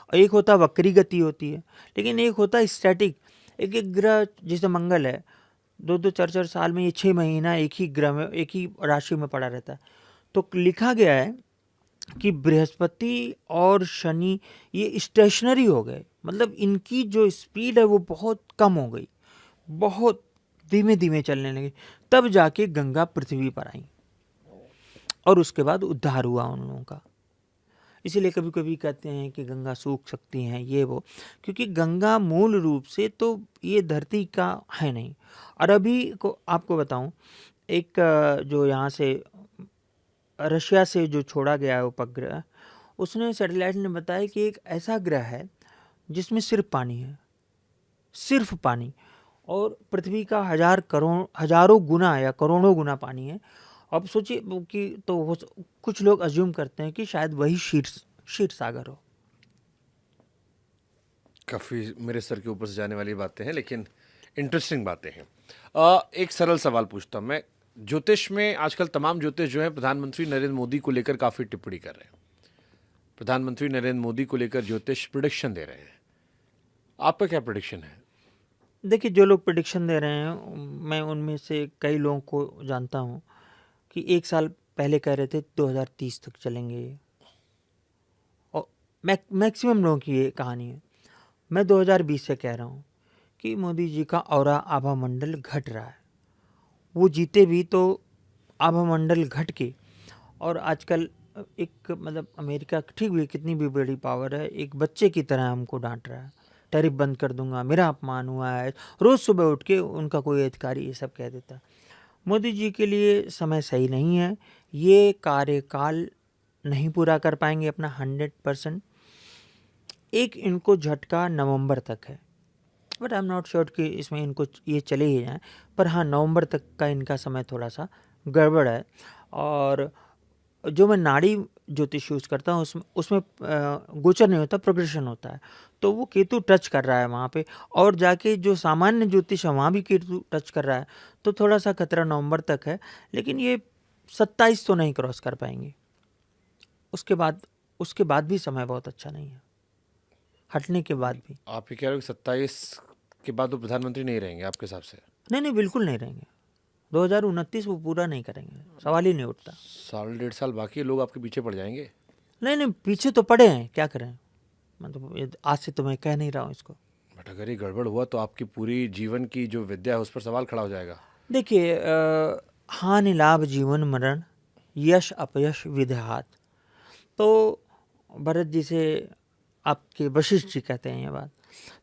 और एक होता वक्री गति होती है, लेकिन एक होता है स्टैटिक। एक एक ग्रह जैसे मंगल है, 2-4 साल में ये 6 महीना एक ही ग्रह में, एक ही राशि में पड़ा रहता है। तो लिखा गया है कि बृहस्पति और शनि ये स्टेशनरी हो गए, मतलब इनकी जो स्पीड है वो बहुत कम हो गई, बहुत धीमे धीमे चलने लगे, तब जाके गंगा पृथ्वी पर आई और उसके बाद उद्धार हुआ उन लोगों का। इसीलिए कभी कभी कहते हैं कि गंगा सूख सकती हैं ये वो, क्योंकि गंगा मूल रूप से तो ये धरती का है नहीं। और अभी को आपको बताऊं, एक जो यहाँ से रशिया से जो छोड़ा गया है उपग्रह, उसने सैटेलाइट ने बताया कि एक ऐसा ग्रह है जिसमें सिर्फ पानी है, सिर्फ पानी, और पृथ्वी का हजारों गुना या करोड़ों गुना पानी है। अब सोचिए कि तो कुछ लोग अज्यूम करते हैं कि शायद वही क्षीर सागर हो। काफी मेरे सर के ऊपर से जाने वाली बातें हैं, लेकिन इंटरेस्टिंग बातें हैं। एक सरल सवाल पूछता हूं मैं। ज्योतिष में आजकल तमाम ज्योतिष जो है प्रधानमंत्री नरेंद्र मोदी को लेकर काफी टिप्पणी कर रहे हैं, प्रधानमंत्री नरेंद्र मोदी को लेकर ज्योतिष प्रेडिक्शन दे रहे हैं। आपका क्या प्रेडिक्शन है? देखिए, जो लोग प्रेडिक्शन दे रहे हैं, मैं उनमें से कई लोगों को जानता हूं कि 1 साल पहले कह रहे थे 2030 तक चलेंगे, और मैक्सिमम लोगों की ये कहानी है। मैं 2020 से कह रहा हूँ कि मोदी जी का ऑरा आभा मंडल घट रहा है, वो जीते भी तो आभा मंडल घट के, और आजकल एक मतलब अमेरिका ठीक भी कितनी भी बड़ी पावर है, एक बच्चे की तरह हमको डांट रहा है टैरिफ बंद कर दूंगा, मेरा अपमान हुआ है, रोज़ सुबह उठ के उनका कोई अधिकारी ये सब कह देता। मोदी जी के लिए समय सही नहीं है, ये कार्यकाल नहीं पूरा कर पाएंगे अपना 100%। एक इनको झटका नवंबर तक है, but I am not sure कि इसमें इनको ये चले ही जाएँ, पर हाँ नवंबर तक का इनका समय थोड़ा सा गड़बड़ है। और जो मैं नाड़ी ज्योतिष यूज करता हूँ उसमें गोचर नहीं होता, प्रोग्रेशन होता है। तो वो केतु टच कर रहा है वहाँ पे, और जाके जो सामान्य ज्योतिष है वहाँ भी केतु टच कर रहा है, तो थोड़ा सा खतरा नवंबर तक है। लेकिन ये 27 तो नहीं क्रॉस कर पाएंगे, उसके बाद भी समय बहुत अच्छा नहीं है, हटने के बाद भी। आप ये कह रहे हो कि 27 के बाद वो प्रधानमंत्री नहीं रहेंगे आपके हिसाब से? नहीं, बिल्कुल नहीं रहेंगे। 2029 वो पूरा नहीं करेंगे, सवाल ही नहीं उठता। साल 1.5 साल बाकी, लोग आपके पीछे पड़ जाएंगे। नहीं, पीछे तो पड़े हैं, क्या करें, मतलब आज से तो मैं कह नहीं रहा हूँ इसको। बट अगर ये गड़बड़ हुआ तो आपकी पूरी जीवन की जो विद्या है उस पर सवाल खड़ा हो जाएगा। देखिए, हानि लाभ जीवन मरण, यश अपयश विधात। तो भरत जी से आपके वशिष्ठ जी कहते हैं ये बात।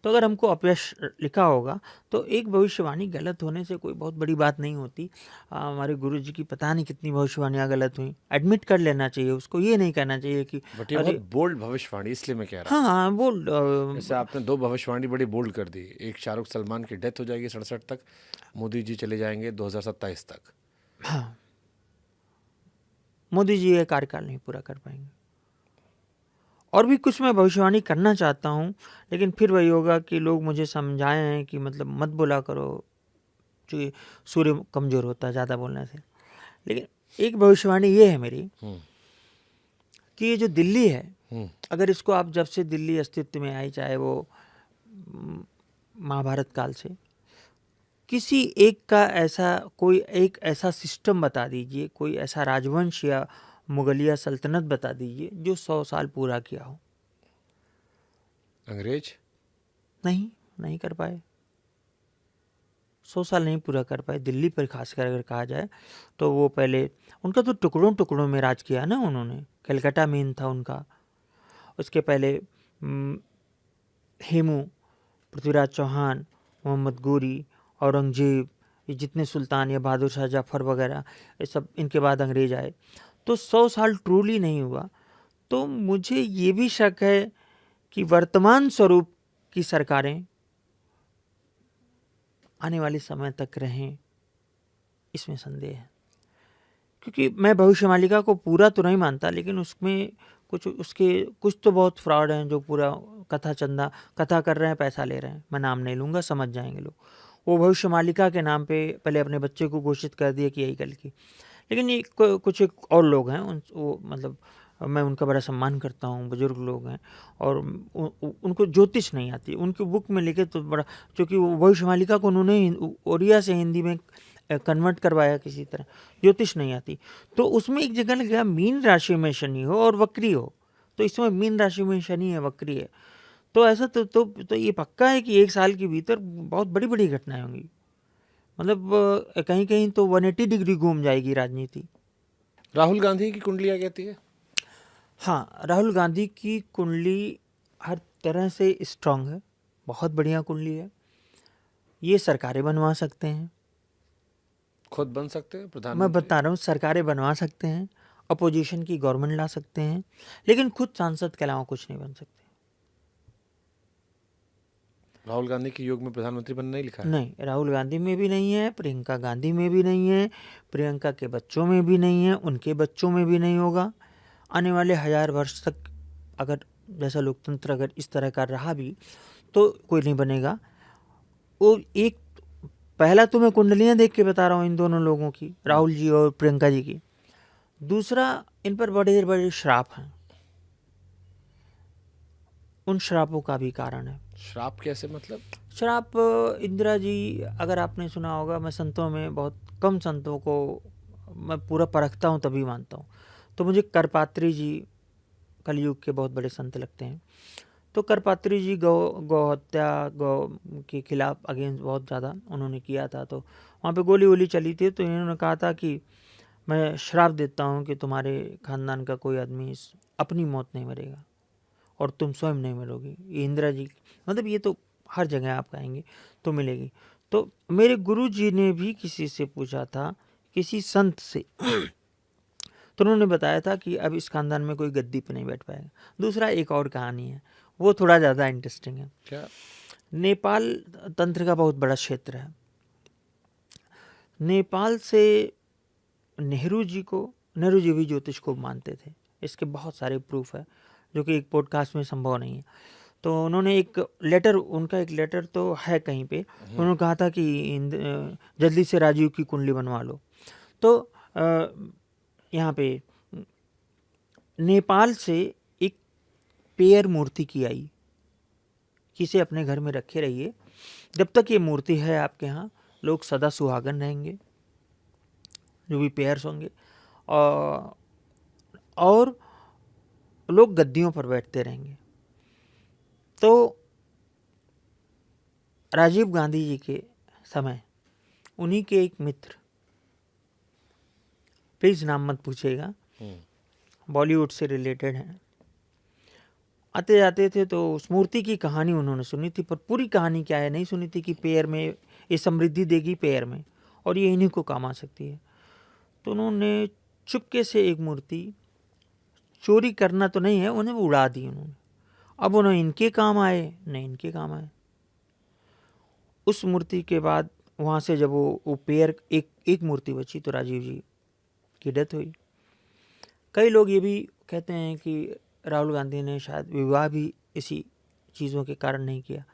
तो अगर हमको अपयश लिखा होगा तो एक भविष्यवाणी गलत होने से कोई बहुत बड़ी बात नहीं होती। हमारे गुरु जी की पता नहीं कितनी भविष्यवाणियाँ गलत हुई, एडमिट कर लेना चाहिए उसको, ये नहीं कहना चाहिए कि बट ये बहुत बोल्ड भविष्यवाणी, इसलिए मैं कह रहा हूँ। हाँ बोल्ड। जैसे आपने 2 भविष्यवाणी बड़ी बोल्ड कर दी, एक शाहरुख सलमान की डेथ हो जाएगी 67 तक, मोदी जी चले जाएंगे 2027 तक। हाँ, मोदी जी ये कार्यकाल नहीं पूरा कर पाएंगे। और भी कुछ मैं भविष्यवाणी करना चाहता हूँ, लेकिन फिर वही होगा कि लोग मुझे समझाए हैं कि मतलब मत बोला करो, जो सूर्य कमज़ोर होता है ज़्यादा बोलने से। लेकिन एक भविष्यवाणी ये है मेरी कि ये जो दिल्ली है, अगर इसको आप जब से दिल्ली अस्तित्व में आई, चाहे वो महाभारत काल से, किसी एक का ऐसा कोई एक ऐसा सिस्टम बता दीजिए, कोई ऐसा राजवंश या मुगलिया सल्तनत बता दीजिए जो 100 साल पूरा किया हो। अंग्रेज नहीं कर पाए, 100 साल नहीं पूरा कर पाए। दिल्ली पर खासकर अगर कहा जाए तो वो पहले उनका तो टुकड़ों टुकड़ों में राज किया ना उन्होंने। कलकत्ता मेन था उनका, उसके पहले हेमू, पृथ्वीराज चौहान, मोहम्मद गोरी, औरंगजेब, ये जितने सुल्तान या बहादुर शाह जफर वगैरह, ये सब इनके बाद अंग्रेज आए। तो 100 साल ट्रूली नहीं हुआ। तो मुझे ये भी शक है कि वर्तमान स्वरूप की सरकारें आने वाले समय तक रहें, इसमें संदेह है। क्योंकि मैं भविष्यवाणिका को पूरा तो नहीं मानता, लेकिन उसमें कुछ तो बहुत फ्रॉड हैं जो पूरा कथा कर रहे हैं, पैसा ले रहे हैं। मैं नाम नहीं लूँगा, समझ जाएंगे लोग। वो भविष्यवाणिका के नाम पे पहले अपने बच्चे को घोषित कर दिया कि यही कल की। लेकिन ये कुछ एक और लोग हैं, वो मतलब मैं उनका बड़ा सम्मान करता हूँ, बुजुर्ग लोग हैं, और उनको ज्योतिष नहीं आती। उनकी बुक में लिखे तो बड़ा, क्योंकि वो भविष्यवाणिका को उन्होंने ओडिया से हिंदी में कन्वर्ट करवाया किसी तरह, ज्योतिष नहीं आती। तो उसमें एक जगह लगा मीन राशि में शनि हो और वक्री हो, तो इसमें मीन राशि में शनि है, वक्री है, तो ऐसा तो ये पक्का है कि 1 साल के भीतर बहुत बड़ी बड़ी घटनाएं होंगी। मतलब कहीं कहीं तो 180 डिग्री घूम जाएगी राजनीति। राहुल गांधी की कुंडली क्या कहती है? हाँ, राहुल गांधी की कुंडली हर तरह से स्ट्रांग है, बहुत बढ़िया कुंडली है। ये सरकारें बनवा सकते हैं, खुद बन सकते हैं प्रधानमंत्री। मैं बता रहा हूँ, सरकारें बनवा सकते हैं, अपोजिशन की गवर्नमेंट ला सकते हैं, लेकिन खुद सांसद के अलावा कुछ नहीं बन सकते। राहुल गांधी के योग में प्रधानमंत्री बनना नहीं लिखा है? नहीं, राहुल गांधी में भी नहीं है, प्रियंका गांधी में भी नहीं है, प्रियंका के बच्चों में भी नहीं है, उनके बच्चों में भी नहीं होगा। आने वाले 1000 वर्ष तक अगर जैसा लोकतंत्र अगर इस तरह का रहा भी तो कोई नहीं बनेगा। वो एक पहला तो मैं कुंडलियाँ देख के बता रहा हूँ इन दोनों लोगों की, राहुल जी और प्रियंका जी की। दूसरा, इन पर बड़े बड़े श्राप हैं, उन श्रापों का भी कारण है। श्राप कैसे मतलब? श्राप, इंदिरा जी, अगर आपने सुना होगा, मैं संतों में बहुत कम संतों को मैं पूरा परखता हूँ तभी मानता हूँ। तो मुझे करपात्री जी कलयुग के बहुत बड़े संत लगते हैं। तो करपात्री जी गौ हत्या, गौ के खिलाफ अगेंस्ट बहुत ज़्यादा उन्होंने किया था। तो वहाँ पे गोली वोली चली थी, तो इन्होंने कहा था कि मैं श्राप देता हूँ कि तुम्हारे खानदान का कोई आदमी अपनी मौत नहीं मरेगा। और तुम स्वयं नहीं मिलोगी। ये इंदिरा जी, मतलब ये तो हर जगह आप कहेंगे तो मिलेगी। तो मेरे गुरु जी ने भी किसी से पूछा था, किसी संत से, तो उन्होंने बताया था कि अब इस खानदान में कोई गद्दी पे नहीं बैठ पाएगा। दूसरा एक और कहानी है, वो थोड़ा ज़्यादा इंटरेस्टिंग है। क्या? नेपाल तंत्र का बहुत बड़ा क्षेत्र है। नेपाल से नेहरू जी भी ज्योतिष को मानते थे। इसके बहुत सारे प्रूफ है जो कि एक पॉडकास्ट में संभव नहीं है। तो उन्होंने उनका एक लेटर तो है कहीं पे, उन्होंने कहा था कि जल्दी से राजीव की कुंडली बनवा लो। तो यहाँ पे नेपाल से एक पेयर मूर्ति की आई कि इसे अपने घर में रखे रहिए, जब तक ये मूर्ति है आपके यहाँ लोग सदा सुहागन रहेंगे, जो भी पेयर्स होंगे, और लोग गद्दियों पर बैठते रहेंगे। तो राजीव गांधी जी के समय उन्हीं के एक मित्र, प्लीज नाम मत पूछिएगा, बॉलीवुड से रिलेटेड हैं, आते जाते थे तो उस मूर्ति की कहानी उन्होंने सुनी थी, पर पूरी कहानी क्या है नहीं सुनी थी कि पेयर में ये समृद्धि देगी, पेयर में, और ये इन्हीं को काम आ सकती है। तो उन्होंने चुपके से एक मूर्ति, चोरी करना तो नहीं है, उन्हें उड़ा दी उन्होंने। अब उन्हें इनके काम आए नहीं इनके काम आए। उस मूर्ति के बाद वहाँ से जब वो पेयर एक मूर्ति बची तो राजीव जी की डेथ हुई। कई लोग ये भी कहते हैं कि राहुल गांधी ने शायद विवाह भी इसी चीज़ों के कारण नहीं किया,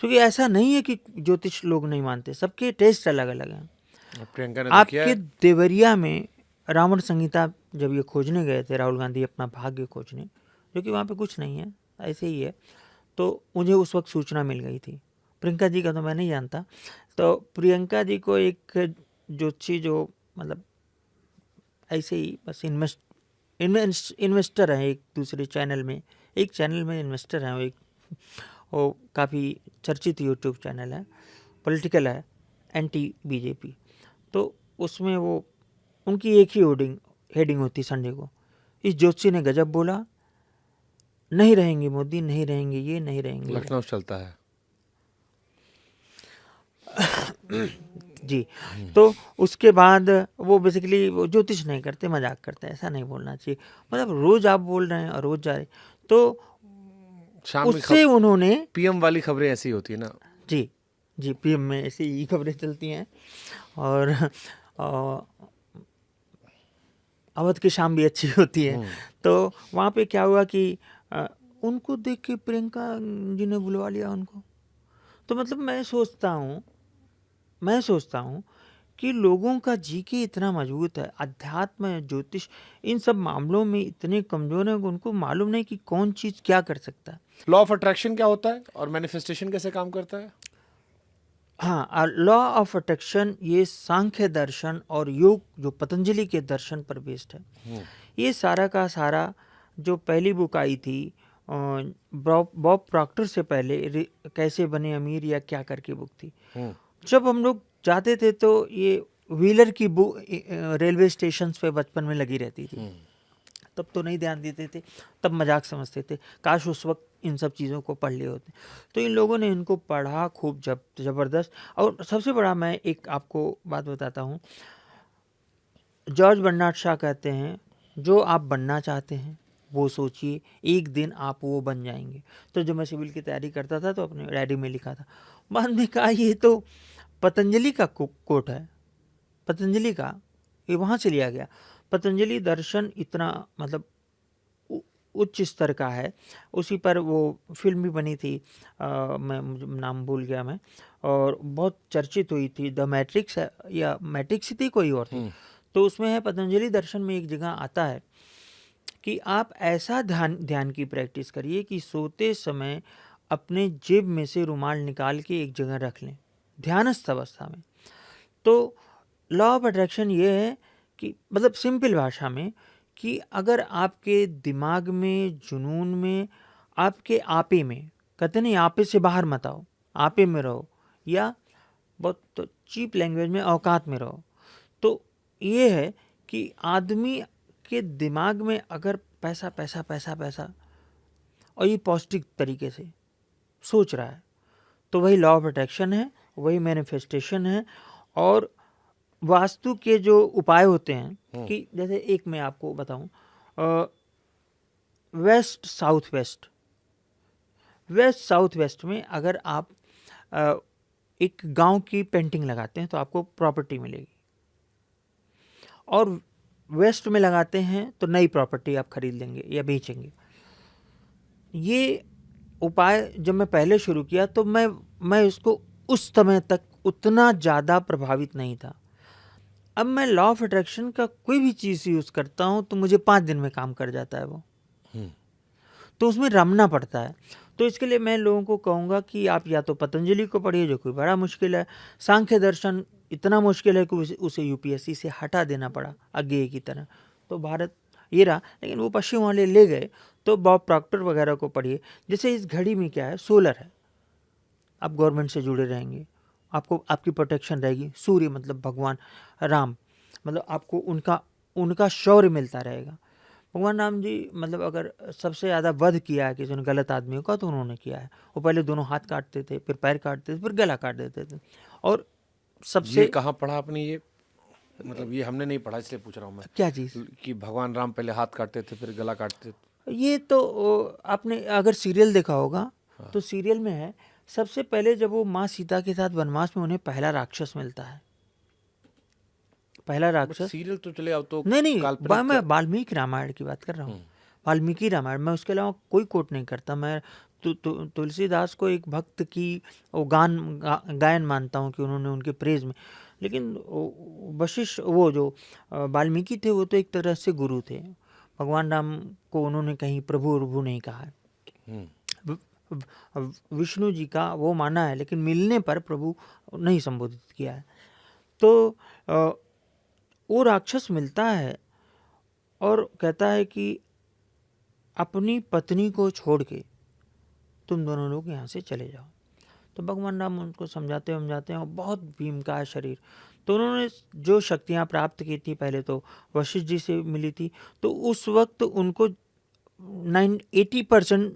क्योंकि ऐसा नहीं है कि ज्योतिष लोग नहीं मानते, सबके टेस्ट अलग अलग हैं। प्रियंका ने तो किया आपके है। देवरिया में रावण संहिता जब ये खोजने गए थे राहुल गांधी, अपना भाग्य खोजने, जो कि वहाँ पे कुछ नहीं है, ऐसे ही है, तो मुझे उस वक्त सूचना मिल गई थी। प्रियंका जी का तो मैं नहीं जानता। तो प्रियंका जी को एक ज्योतिषी जो मतलब ऐसे ही बस इन्वेस्टर है, एक दूसरे चैनल में, एक चैनल में इन्वेस्टर हैं, वो काफ़ी चर्चित यूट्यूब चैनल है, पॉलिटिकल है, एंटी बीजेपी। तो उसमें वो उनकी एक ही हेडिंग होती संडे को, इस ज्योतिषी ने गजब बोला, नहीं रहेंगे मोदी, नहीं रहेंगे ये, नहीं रहेंगे लखनऊ चलता है जी। तो उसके बाद वो बेसिकली वो ज्योतिष नहीं करते, मजाक करते हैं, ऐसा नहीं बोलना चाहिए। मतलब रोज आप बोल रहे हैं और रोज जा रहे, तो शाम उससे उन्होंने पीएम वाली खबरें ऐसी होती है ना। जी जी, पीएम में ऐसी ही खबरें चलती हैं, और अवध की शाम भी अच्छी होती है। तो वहाँ पे क्या हुआ कि उनको देख के प्रियंका जी ने बुलवा लिया उनको। तो मतलब मैं सोचता हूँ कि लोगों का जीके इतना मजबूत है, अध्यात्म, ज्योतिष, इन सब मामलों में इतने कमजोर हैं कि उनको मालूम नहीं कि कौन चीज़ क्या कर सकता है। लॉ ऑफ अट्रैक्शन क्या होता है और मैनिफेस्टेशन कैसे काम करता है? हाँ, लॉ ऑफ अट्रैक्शन ये सांख्य दर्शन और योग जो पतंजलि के दर्शन पर बेस्ड है। ये सारा का सारा जो पहली बुक आई थी बॉब प्रॉक्टर से पहले, कैसे बने अमीर या क्या करके बुक थी, जब हम लोग जाते थे तो ये व्हीलर की बुक रेलवे स्टेशन पे बचपन में लगी रहती थी। तब तो नहीं ध्यान देते थे, तब मजाक समझते थे, काश उस वक्त इन सब चीज़ों को पढ़ लिए होते। तो इन लोगों ने इनको पढ़ा खूब ज़बरदस्त। और सबसे बड़ा मैं एक आपको बात बताता हूँ, जॉर्ज बर्नार्ड शॉ कहते हैं, जो आप बनना चाहते हैं वो सोचिए, एक दिन आप वो बन जाएंगे। तो जब मैं सिविल की तैयारी करता था तो अपने डायरी में लिखा था। बाद में कहा ये तो पतंजलि का कोट है, पतंजलि का, ये वहाँ से लिया गया। पतंजलि दर्शन इतना मतलब उच्च स्तर का है, उसी पर वो फिल्म भी बनी थी, मैं नाम भूल गया मैं, और बहुत चर्चित हुई थी, द मैट्रिक्स या मैट्रिक्स थी कोई और थी। तो उसमें है, पतंजलि दर्शन में एक जगह आता है कि आप ऐसा ध्यान की प्रैक्टिस करिए कि सोते समय अपने जेब में से रुमाल निकाल के एक जगह रख लें, ध्यानस्थ अवस्था में। तो लॉ ऑफ अट्रैक्शन ये है कि मतलब सिंपल भाषा में कि अगर आपके दिमाग में, जुनून में, आपके आपे में, कहते नहीं आपे से बाहर मत आओ, आपे में रहो, या बहुत तो चीप लैंग्वेज में औकात में रहो। तो ये है कि आदमी के दिमाग में अगर पैसा पैसा पैसा पैसा, और ये पॉजिटिव तरीके से सोच रहा है, तो वही लॉ ऑफ अट्रैक्शन है, वही मैनिफेस्टेशन है। और वास्तु के जो उपाय होते हैं कि जैसे एक मैं आपको बताऊं, west south west, west south west में अगर आप एक गांव की पेंटिंग लगाते हैं तो आपको प्रॉपर्टी मिलेगी, और वेस्ट में लगाते हैं तो नई प्रॉपर्टी आप खरीद लेंगे या बेचेंगे। ये उपाय जब मैं पहले शुरू किया तो मैं इसको उस समय तक उतना ज़्यादा प्रभावित नहीं था। अब मैं लॉ ऑफ अट्रैक्शन का कोई भी चीज़ यूज़ करता हूँ तो मुझे 5 दिन में काम कर जाता है वो, तो उसमें रमना पड़ता है। तो इसके लिए मैं लोगों को कहूँगा कि आप या तो पतंजलि को पढ़िए, जो कोई बड़ा मुश्किल है। सांख्य दर्शन इतना मुश्किल है कि उसे यूपीएससी से हटा देना पड़ा अज्ञेय की तरह, तो भारत ये रहा। लेकिन वो पश्चिम वाले ले गए, तो बॉब प्रॉक्टर वगैरह को पढ़िए। जैसे इस घड़ी में क्या है, सोलर है, आप गवर्नमेंट से जुड़े रहेंगे, आपको आपकी प्रोटेक्शन रहेगी। सूर्य मतलब भगवान राम, मतलब आपको उनका शौर्य मिलता रहेगा। भगवान राम जी मतलब अगर सबसे ज़्यादा वध किया है किसी ने गलत आदमियों का तो उन्होंने किया है। वो पहले दोनों हाथ काटते थे, फिर पैर काटते थे, फिर गला काट देते थे। और सबसे ये कहाँ पढ़ा आपने? ये मतलब ये हमने नहीं पढ़ा, इसलिए पूछ रहा हूँ मैं। क्या चीज़? कि भगवान राम पहले हाथ काटते थे फिर गला काटते थे। ये तो आपने अगर सीरियल देखा होगा तो सीरियल में है, सबसे पहले जब वो माँ सीता के साथ वनवास में उन्हें पहला राक्षस मिलता है, पहला राक्षस। सीरियल तो चले, अब तो नहीं, काल्पनिक मैं वाल्मीकि रामायण की बात कर रहा हूँ, वाल्मीकि रामायण। मैं उसके अलावा कोई कोट नहीं करता। मैं तुलसीदास को एक भक्त की वो गायन मानता हूँ कि उन्होंने उनके प्रेज में। लेकिन वशिष्ठ वो जो वाल्मीकि थे वो तो एक तरह से गुरु थे। भगवान राम को उन्होंने कहीं प्रभु प्रभु नहीं कहा है। विष्णु जी का वो माना है, लेकिन मिलने पर प्रभु नहीं संबोधित किया है। तो वो राक्षस मिलता है और कहता है कि अपनी पत्नी को छोड़ के तुम दोनों लोग यहाँ से चले जाओ। तो भगवान राम उनको समझाते हैं, और बहुत भीम का है शरीर। तो उन्होंने जो शक्तियाँ प्राप्त की थी, पहले तो वशिष्ठ जी से मिली थी, तो उस वक्त उनको 80%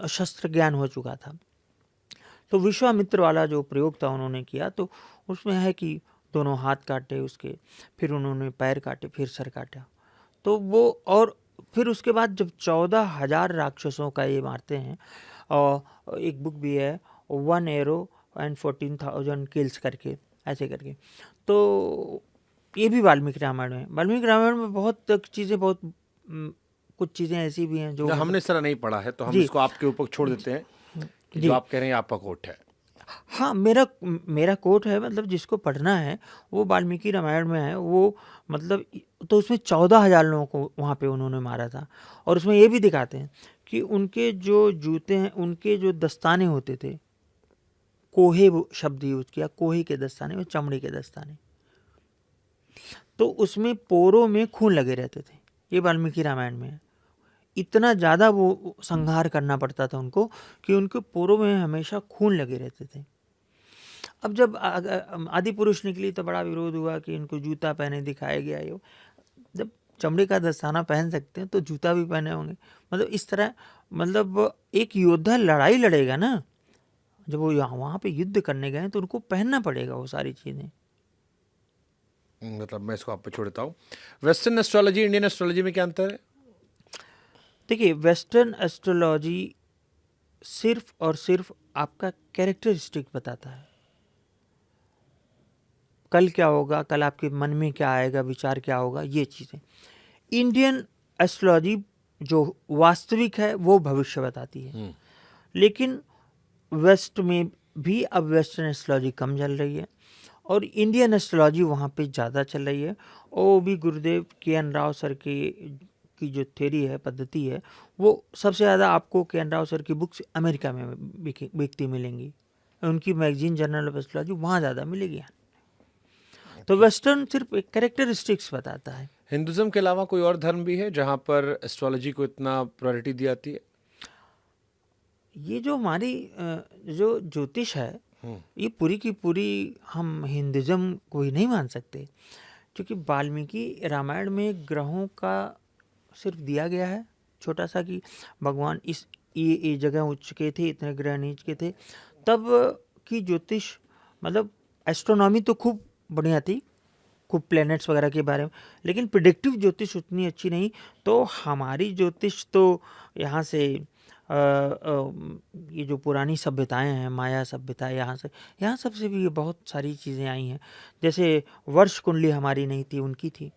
शस्त्र ज्ञान हो चुका था। तो विश्वामित्र वाला जो प्रयोग था उन्होंने किया, तो उसमें है कि दोनों हाथ काटे उसके, फिर उन्होंने पैर काटे, फिर सर काटा। तो वो, और फिर उसके बाद जब 14,000 राक्षसों का ये मारते हैं, और एक बुक भी है 1 एरो एंड 14,000 किल्स करके, ऐसे करके। तो ये भी वाल्मीकि रामायण में। वाल्मीकि रामायण में बहुत चीज़ें, बहुत कुछ चीज़ें ऐसी भी हैं जो हमने इस तरह नहीं पढ़ा है, तो हम इसको आपके ऊपर छोड़ देते हैं कि जो आप कह रहे हैं आपका कोट है। हाँ, मेरा कोट है, मतलब जिसको पढ़ना है वो वाल्मीकि रामायण में है। वो मतलब तो उसमें 14,000 लोगों को वहाँ पे उन्होंने मारा था। और उसमें ये भी दिखाते हैं कि उनके जो जूते हैं, उनके जो दस्ताने होते थे, कोहे वो शब्द यूज किया, कोहे के दस्ताने, वो चमड़े के दस्ताने, तो उसमें पोरों में खून लगे रहते थे। ये वाल्मीकि रामायण में है। इतना ज़्यादा वो संहार करना पड़ता था उनको कि उनके पोरों में हमेशा खून लगे रहते थे। अब जब आदि पुरुष निकली तो बड़ा विरोध हुआ कि इनको जूता पहने दिखाया गया। ये जब चमड़े का दस्ताना पहन सकते हैं तो जूता भी पहने होंगे। मतलब इस तरह, मतलब एक योद्धा लड़ाई लड़ेगा ना, जब वो वहाँ पे युद्ध करने गए तो उनको पहनना पड़ेगा वो सारी चीज़ें। मतलब मैं इसको आप पे छोड़ देता हूँ। वेस्टर्न एस्ट्रोलॉजी, इंडियन एस्ट्रोलॉजी में क्या अंतर है? देखिए, वेस्टर्न एस्ट्रोलॉजी सिर्फ और सिर्फ आपका कैरेक्टरिस्टिक बताता है। कल क्या होगा, कल आपके मन में क्या आएगा, विचार क्या होगा, ये चीज़ें। इंडियन एस्ट्रोलॉजी जो वास्तविक है वो भविष्य बताती है। लेकिन वेस्ट में भी अब वेस्टर्न एस्ट्रोलॉजी कम चल रही है और इंडियन एस्ट्रोलॉजी वहाँ पे ज़्यादा चल रही है। और वो भी गुरुदेव के.एन. राव सर की जो थ्योरी है, पद्धति है, वो सबसे ज़्यादा आपको के.एन. राव सर की बुक्स अमेरिका में बिकती मिलेंगी। उनकी मैगजीन जर्नल ऑफ एस्ट्रोलॉजी वहाँ ज़्यादा मिलेगी। तो वेस्टर्न सिर्फ एक कैरेक्टरिस्टिक्स बताता है। हिंदुज्म के अलावा कोई और धर्म भी है जहाँ पर एस्ट्रोलॉजी को इतना प्रायोरिटी दी जाती है? ये जो हमारी जो ज्योतिष है, ये पूरी की पूरी हम हिंदुज्म को ही नहीं मान सकते, क्योंकि वाल्मीकि रामायण में ग्रहों का सिर्फ दिया गया है छोटा सा कि भगवान इस ये जगह उच्च के थे, इतने ग्रह नीच के थे, तब की ज्योतिष मतलब एस्ट्रोनॉमी तो खूब बढ़िया थी, खूब प्लैनेट्स वगैरह के बारे में, लेकिन प्रिडिक्टिव ज्योतिष उतनी अच्छी नहीं। तो हमारी ज्योतिष तो यहाँ से ये जो पुरानी सभ्यताएं हैं, माया सभ्यता, यहाँ सबसे भी ये बहुत सारी चीज़ें आई हैं। जैसे वर्ष कुंडली हमारी नहीं थी, उनकी थी।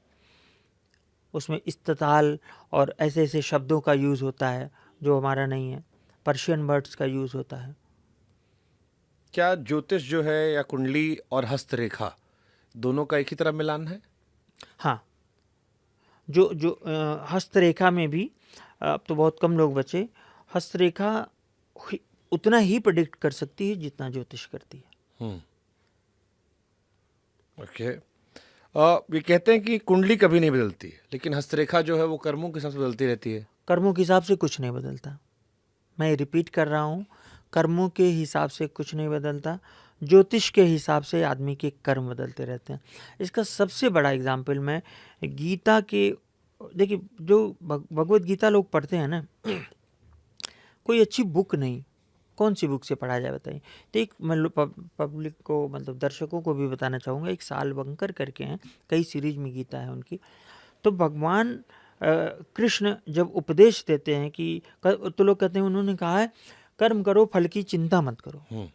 उसमें इस्तताल और ऐसे ऐसे शब्दों का यूज़ होता है जो हमारा नहीं है। पर्शियन वर्ड्स का यूज़ होता है। क्या ज्योतिष जो है या कुंडली और हस्तरेखा दोनों का एक ही तरह मिलान है? हाँ, जो हस्तरेखा में भी अब तो बहुत कम लोग बचे। हस्तरेखा उतना ही प्रेडिक्ट कर सकती है जितना ज्योतिष करती है। ओके। ये कहते हैं कि कुंडली कभी नहीं बदलती, लेकिन हस्तरेखा जो है वो कर्मों के हिसाब से बदलती रहती है। कर्मों के हिसाब से कुछ नहीं बदलता। मैं रिपीट कर रहा हूँ, कर्मों के हिसाब से कुछ नहीं बदलता। ज्योतिष के हिसाब से आदमी के कर्म बदलते रहते हैं। इसका सबसे बड़ा एग्जाम्पल मैं गीता के, देखिए जो भगवत गीता लोग पढ़ते हैं ना, कोई अच्छी बुक नहीं, कौन सी बुक से पढ़ा जाए बताइए। तो एक मैं पब्लिक को मतलब दर्शकों को भी बताना चाहूँगा, एक सालवंकर करके हैं, कई सीरीज में गीता है उनकी। तो भगवान कृष्ण जब उपदेश देते हैं कि तो लोग कहते हैं उन्होंने कहा है कर्म करो फल की चिंता मत करो।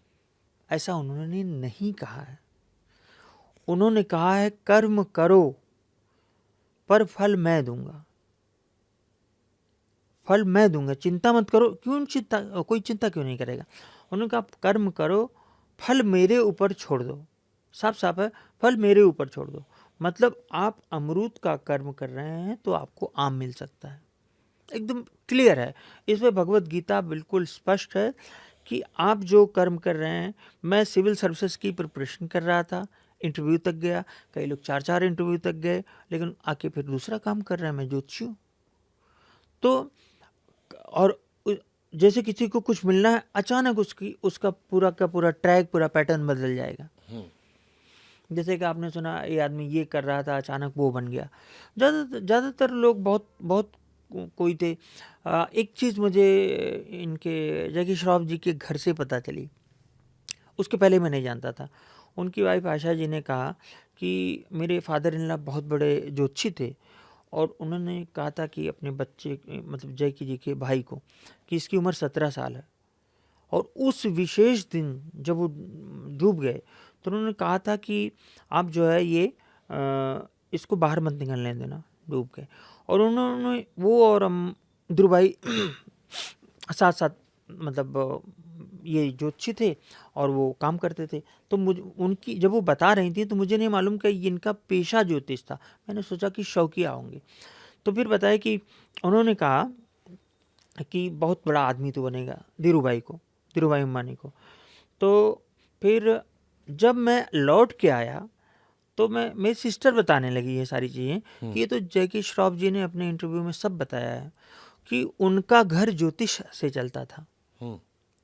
ऐसा उन्होंने नहीं कहा है। उन्होंने कहा है कर्म करो पर फल मैं दूंगा, फल मैं दूंगा, चिंता मत करो। क्यों चिंता, कोई चिंता क्यों नहीं करेगा? उन्होंने कहा कर्म करो, फल मेरे ऊपर छोड़ दो। साफ साफ है, फल मेरे ऊपर छोड़ दो। मतलब आप अमरूद का कर्म कर रहे हैं तो आपको आम मिल सकता है, एकदम क्लियर है। इसमें भगवत गीता बिल्कुल स्पष्ट है कि आप जो कर्म कर रहे हैं। मैं सिविल सर्विसेज की प्रिपरेशन कर रहा था, इंटरव्यू तक गया, कई लोग 4-4 इंटरव्यू तक गए, लेकिन आके फिर दूसरा काम कर रहे हैं। मैं ज्योतिषी हूँ। तो और जैसे किसी को कुछ मिलना है, अचानक उसका पूरा का पूरा ट्रैक, पूरा पैटर्न बदल जाएगा। जैसे कि आपने सुना ये आदमी ये कर रहा था, अचानक वो बन गया। ज़्यादातर लोग बहुत कोई थे। एक चीज़ मुझे इनके जैकी श्रॉफ जी के घर से पता चली, उसके पहले मैं नहीं जानता था। उनकी वाइफ आशा जी ने कहा कि मेरे फादर इन लॉ बहुत बड़े ज्योतिषी थे, और उन्होंने कहा था कि अपने बच्चे मतलब जैकी जी के भाई को कि इसकी उम्र 17 साल है, और उस विशेष दिन जब वो डूब गए तो उन्होंने कहा था कि आप जो है ये इसको बाहर मत निकलने देना, डूब गए। और उन्होंने वो और ध्रुव भाई साथ साथ मतलब ये ज्योतिषी थे और वो काम करते थे। तो मुझे उनकी जब वो बता रही थी तो मुझे नहीं मालूम कि इनका पेशा ज्योतिष था। मैंने सोचा कि शौकिया होंगे। तो फिर बताया कि उन्होंने कहा कि बहुत बड़ा आदमी तो बनेगा, धीरूभाई अंबानी को। तो फिर जब मैं लौट के आया तो मेरी सिस्टर बताने लगी ये सारी चीज़ें कि ये तो जैकी श्रॉफ जी ने अपने इंटरव्यू में सब बताया है कि उनका घर ज्योतिष से चलता था।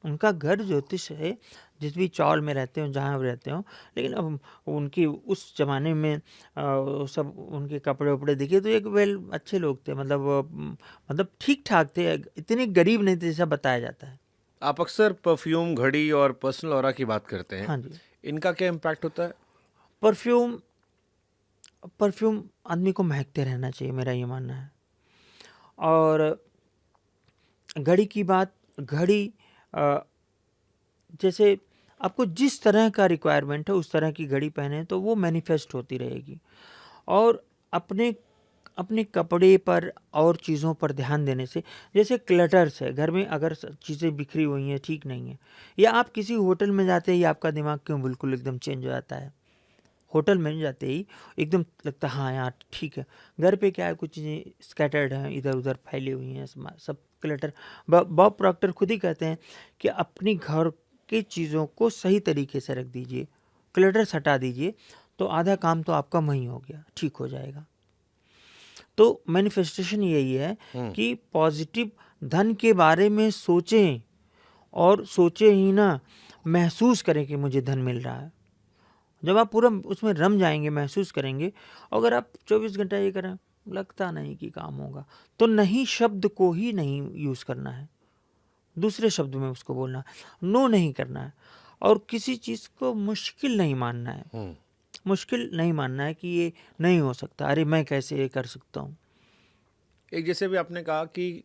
उनका घर ज्योतिष है, जिस भी चौल में रहते हो, जहाँ भी रहते हो। लेकिन अब उनकी उस जमाने में सब उनके कपड़े वपड़े दिखे तो एक अच्छे लोग थे, मतलब ठीक ठाक थे, इतने गरीब नहीं थे जैसा बताया जाता है। आप अक्सर परफ्यूम, घड़ी और पर्सनल ऑरा की बात करते हैं। हाँ जी। इनका क्या इम्पैक्ट होता है? परफ्यूम आदमी को महकते रहना चाहिए, मेरा ये मानना है। और घड़ी की बात, घड़ी जैसे आपको जिस तरह का रिक्वायरमेंट है उस तरह की घड़ी पहने तो वो मैनिफेस्ट होती रहेगी। और अपने कपड़े पर और चीज़ों पर ध्यान देने से, जैसे क्लटर्स है घर में, अगर चीज़ें बिखरी हुई हैं, ठीक नहीं है, या आप किसी होटल में जाते ही आपका दिमाग क्यों बिल्कुल एकदम चेंज हो जाता है। होटल में जाते ही एकदम लगता है हाँ यार ठीक है। घर पे क्या है, कुछ चीज़ें स्कैटर्ड हैं, इधर उधर फैली हुई हैं, सब क्लटर। बॉब प्रॉक्टर खुद ही कहते हैं कि अपनी घर की चीज़ों को सही तरीके से रख दीजिए, क्लटर्स हटा दीजिए, तो आधा काम तो आपका वहीं हो गया, ठीक हो जाएगा। तो मैनिफेस्टेशन यही है कि पॉजिटिव धन के बारे में सोचें, और सोचे ही ना, महसूस करें कि मुझे धन मिल रहा है। जब आप पूरा उसमें रम जाएंगे, महसूस करेंगे, अगर आप 24 घंटा ये करें लगता नहीं कि काम होगा। तो नहीं शब्द को ही नहीं यूज करना है, दूसरे शब्द में उसको बोलना है, नो नहीं करना है, और किसी चीज को मुश्किल नहीं मानना है। मुश्किल नहीं मानना है कि ये नहीं हो सकता, अरे मैं कैसे ये कर सकता हूँ। एक जैसे भी आपने कहा कि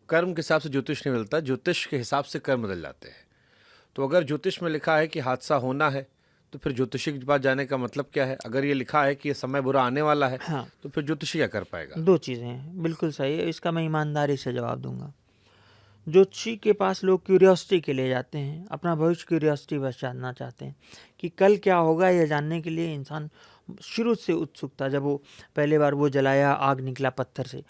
कर्म के हिसाब से ज्योतिष नहीं मिलता, ज्योतिष के हिसाब से कर्म बदल जाते हैं। तो अगर ज्योतिष में लिखा है कि हादसा होना है, तो फिर ज्योतिषी के पास जाने का मतलब क्या है? अगर ये लिखा है कि ये समय बुरा आने वाला है, हाँ, तो फिर ज्योतिषी क्या कर पाएगा? दो चीज़ें हैं, बिल्कुल सही है। इसका मैं ईमानदारी से जवाब दूंगा। ज्योतिषी के पास लोग क्यूरियोसिटी के लिए जाते हैं, अपना भविष्य क्यूरियोसिटी बस जानना चाहते हैं कि कल क्या होगा, यह जानने के लिए इंसान शुरू से उत्सुकता, जब वो पहले बार वो जलाया, आग निकला पत्थर से,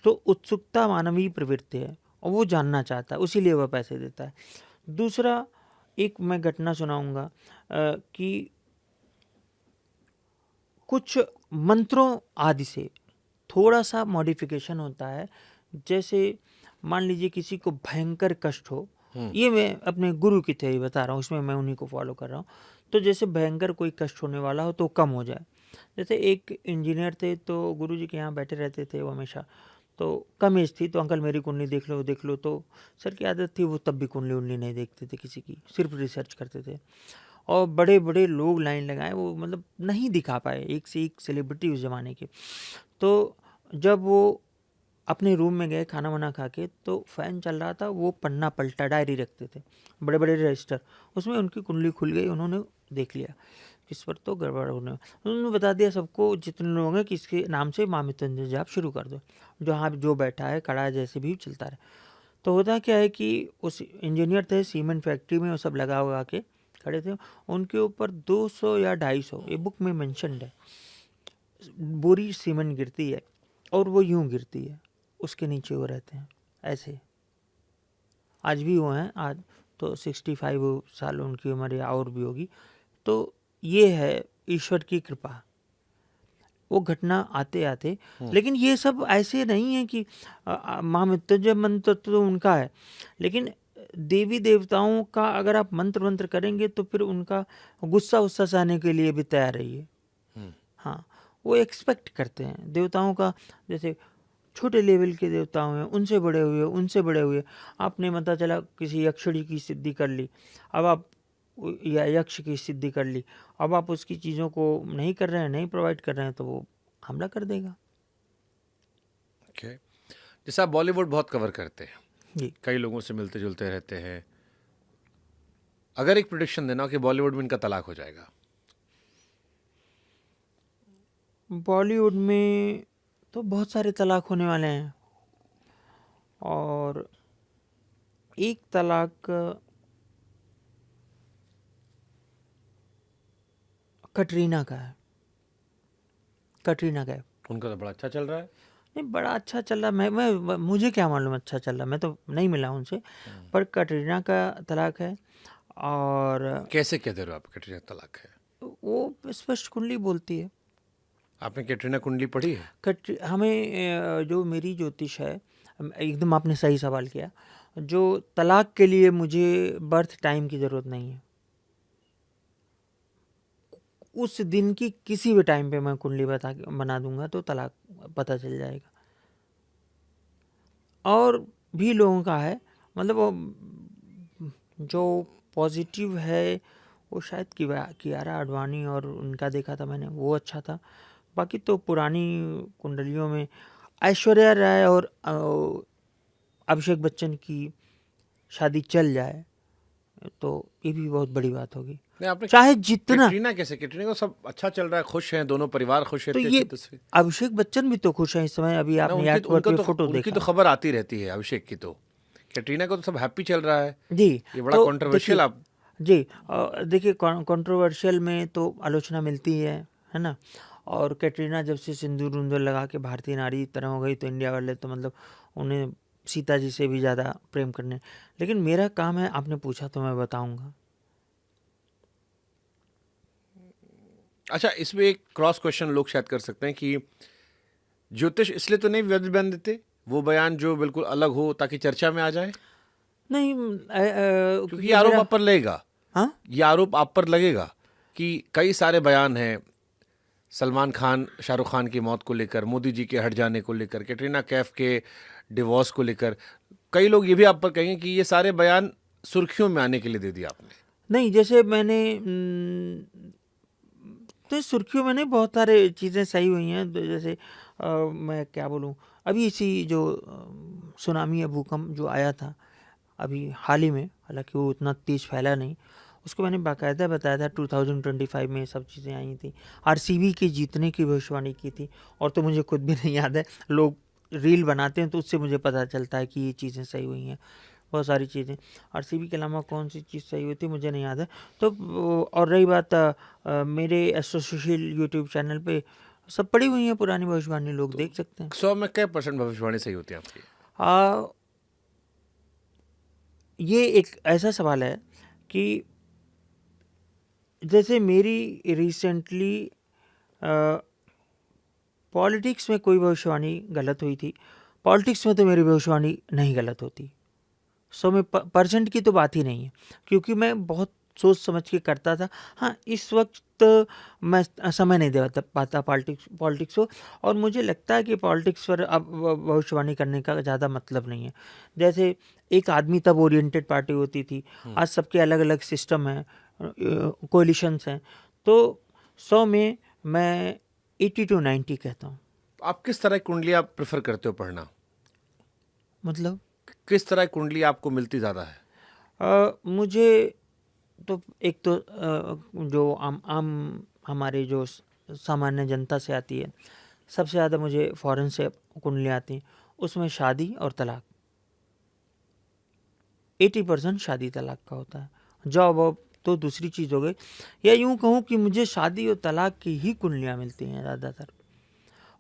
तो उत्सुकता मानवीय प्रवृत्ति है और वो जानना चाहता है, उसीलिए वह पैसे देता है। दूसरा, एक मैं घटना सुनाऊंगा कि कुछ मंत्रों आदि से थोड़ा सा मॉडिफिकेशन होता है। जैसे मान लीजिए किसी को भयंकर कष्ट हो, ये मैं अपने गुरु की थ्योरी बता रहा हूँ, इसमें मैं उन्हीं को फॉलो कर रहा हूँ। तो जैसे भयंकर कोई कष्ट होने वाला हो तो कम हो जाए। जैसे एक इंजीनियर थे, तो गुरु जी के यहाँ बैठे रहते थे वो हमेशा, तो कम एज थी, तो अंकल मेरी कुंडली देख लो देख लो। तो सर की आदत थी, वो तब भी कुंडली उंडली नहीं देखते थे किसी की, सिर्फ रिसर्च करते थे। और बड़े बड़े लोग लाइन लगाए, वो मतलब नहीं दिखा पाए, एक से एक सेलिब्रिटी उस ज़माने के। तो जब वो अपने रूम में गए खाना वाना खा के, तो फ़ैन चल रहा था, वो पन्ना पलटा, डायरी रखते थे, बड़े बड़े रजिस्टर, उसमें उनकी कुंडली खुल गई। उन्होंने देख लिया इस पर तो गड़बड़ होने, उन्होंने बता दिया सबको, जितने लोग हैं कि इसके नाम से माँ मृत्युंजय जाप शुरू कर दो, जहाँ जो बैठा है खड़ा है जैसे भी चलता रहे। तो होता क्या है कि उस इंजीनियर थे, सीमेंट फैक्ट्री में वो सब लगा हुआ के खड़े थे, उनके ऊपर 200 या 250, ये बुक में मेंशन्ड है, बोरी सीमेंट गिरती है, और वो यूं गिरती है, उसके नीचे वो रहते हैं ऐसे। आज भी वो हैं, आज तो 65 साल उनकी उम्र या और भी होगी। तो ये है ईश्वर की कृपा, वो घटना आते आते। लेकिन ये सब ऐसे नहीं है कि माँ मृत्युंजय मंत्र तो उनका है, लेकिन देवी देवताओं का अगर आप मंत्र करेंगे तो फिर उनका गुस्सा उस्सा सहने के लिए भी तैयार रहिए। हाँ, वो एक्सपेक्ट करते हैं देवताओं का। जैसे छोटे लेवल के देवताओं हैं, उनसे बड़े हुए, उनसे बड़े हुए, आपने पता चला किसी यक्षिणी की सिद्धि कर ली, अब आप, या यक्ष की सिद्धि कर ली, अब आप उसकी चीज़ों को नहीं कर रहे हैं, नहीं प्रोवाइड कर रहे हैं, तो वो हमला कर देगा। ओके, जैसे आप बॉलीवुड बहुत कवर करते हैं जी, कई लोगों से मिलते जुलते रहते हैं, अगर एक प्रेडिक्शन देना हो कि बॉलीवुड में इनका तलाक हो जाएगा? बॉलीवुड में तो बहुत सारे तलाक होने वाले हैं, और एक तलाक कटरीना का है। कटरीना का है। उनका तो बड़ा अच्छा चल रहा है। नहीं, बड़ा अच्छा चल रहा, मैं मुझे क्या मालूम अच्छा चल रहा, मैं तो नहीं मिला उनसे, पर कटरीना का तलाक है। और कैसे कह दे रहे हो आप कैटरीना तलाक है? वो स्पष्ट कुंडली बोलती है। आपने कैटरीना कुंडली पढ़ी है? हमें जो मेरी ज्योतिष है, एकदम आपने सही सवाल किया, जो तलाक के लिए मुझे बर्थ टाइम की ज़रूरत नहीं है। उस दिन की किसी भी टाइम पे मैं कुंडली बना दूंगा तो तलाक पता चल जाएगा। और भी लोगों का है, मतलब वो जो पॉजिटिव है वो शायद कियारा आडवाणी, और उनका देखा था मैंने, वो अच्छा था। बाकी तो पुरानी कुंडलियों में ऐश्वर्या राय और अभिषेक बच्चन की शादी चल जाए तो ये भी बहुत बड़ी बात होगी। नहीं, आपने चाहे जितना, कैटरीना कैसे, कैटरीना को सब अच्छा चल रहा है, खुश हैं, दोनों परिवार खुश है, तो इतनी ये अच्छी तस्वीर। अभिषेक बच्चन भी तो खुश हैं इस समय, अभी ना, आपने उनकी याद उनका पे तो फोटो उनकी तो देखा। खबर आती रहती है अभिषेक की, तो कैटरीना को तो सब हैप्पी चल रहा है। जी, ये बड़ा तो कंट्रोवर्शियल आप। जी, देखिए कंट्रोवर्शियल में तो आलोचना मिलती है ना। और कैटरीना जब से सिंदूर उंदूर लगा के भारतीय नारी तरह हो गई, तो इंडिया वाले तो मतलब उन्हें सीता जी से भी ज़्यादा प्रेम करने। लेकिन मेरा काम है, आपने पूछा तो मैं बताऊंगा। अच्छा, इसमें एक क्रॉस क्वेश्चन लोग शायद कर सकते हैं कि ज्योतिष इसलिए तो नहीं बयान देते वो बयान जो बिल्कुल अलग हो ताकि चर्चा में आ जाए? नहीं, क्योंकि ये आरोप आप पर लगेगा। हाँ, ये आरोप आप पर लगेगा कि कई सारे बयान हैं सलमान खान शाहरुख खान की मौत को लेकर, मोदी जी के हट जाने को लेकर, कैटरीना कैफ के डिवोर्स को लेकर, कई लोग ये भी आप पर कहेंगे कि ये सारे बयान सुर्खियों में आने के लिए दे दिया आपने। नहीं, जैसे मैंने तो सुर्खियों में नहीं, बहुत सारे चीज़ें सही हुई हैं। तो जैसे मैं क्या बोलूँ, अभी इसी जो सुनामी या भूकंप जो आया था अभी हाल ही में, हालांकि वो उतना तेज फैला नहीं, उसको मैंने बाकायदा बताया था 2025 में ये सब चीज़ें आई थी। आरसीबी के जीतने की भविष्यवाणी की थी, और तो मुझे खुद भी नहीं याद है, लोग रील बनाते हैं तो उससे मुझे पता चलता है कि ये चीज़ें सही हुई हैं। बहुत सारी चीज़ें आरसीबी के अलावा कौन सी चीज़ सही हुई थी मुझे नहीं याद है। तो और रही बात मेरे एस्ट्रोसोशियल यूट्यूब चैनल पे सब पड़ी हुई हैं पुरानी भविष्यवाणी, लोग देख सकते हैं। 100 में कै % भविष्यवाणी सही होती है आपकी? ये एक ऐसा सवाल है कि जैसे मेरी रिसेंटली पॉलिटिक्स में कोई भविष्यवाणी गलत हुई थी, पॉलिटिक्स में तो मेरी भविष्यवाणी नहीं गलत होती। 100 में % की तो बात ही नहीं है, क्योंकि मैं बहुत सोच समझ के करता था। हाँ, इस वक्त मैं समय नहीं दे पाता पॉलिटिक्स को, और मुझे लगता है कि पॉलिटिक्स पर अब भविष्यवाणी करने का ज़्यादा मतलब नहीं है। जैसे एक आदमी तब ओरिएंटेड पार्टी होती थी, आज सबके अलग अलग सिस्टम हैं, कोलिशंस हैं। तो 100 में मैं 80 to 90 कहता हूँ। आप किस तरह की कुंडली आप प्रेफर करते हो पढ़ना? मतलब किस तरह की कुंडली आपको मिलती ज़्यादा है? मुझे तो एक तो जो आम हमारे जो सामान्य जनता से आती है, सबसे ज़्यादा मुझे फॉरेन से कुंडलियाँ आती हैं, उसमें शादी और तलाक 80% शादी तलाक का होता है। जॉब वॉब तो दूसरी चीज़ हो गई, या यूँ कहूँ कि मुझे शादी और तलाक की ही कुंडलियाँ मिलती हैं ज़्यादातर,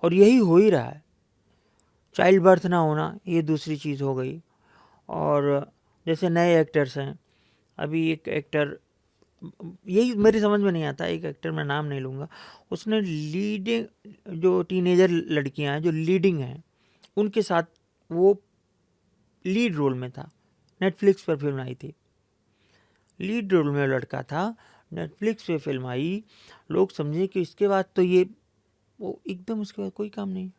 और यही हो ही रहा है। चाइल्ड बर्थ ना होना ये दूसरी चीज़ हो गई। और जैसे नए एक्टर्स हैं, अभी एक एक्टर, यही मेरी समझ में नहीं आता, एक एक्टर मैं नाम नहीं लूँगा, उसने लीडिंग जो टीनेजर लड़कियां हैं जो लीडिंग हैं उनके साथ वो लीड रोल में था। नेटफ्लिक्स पर फिल्म आई थी, लीड रोल में लड़का था, नेटफ्लिक्स पे फिल्म आई, लोग समझे कि इसके बाद तो ये वो एकदम, उसके बाद कोई काम नहीं।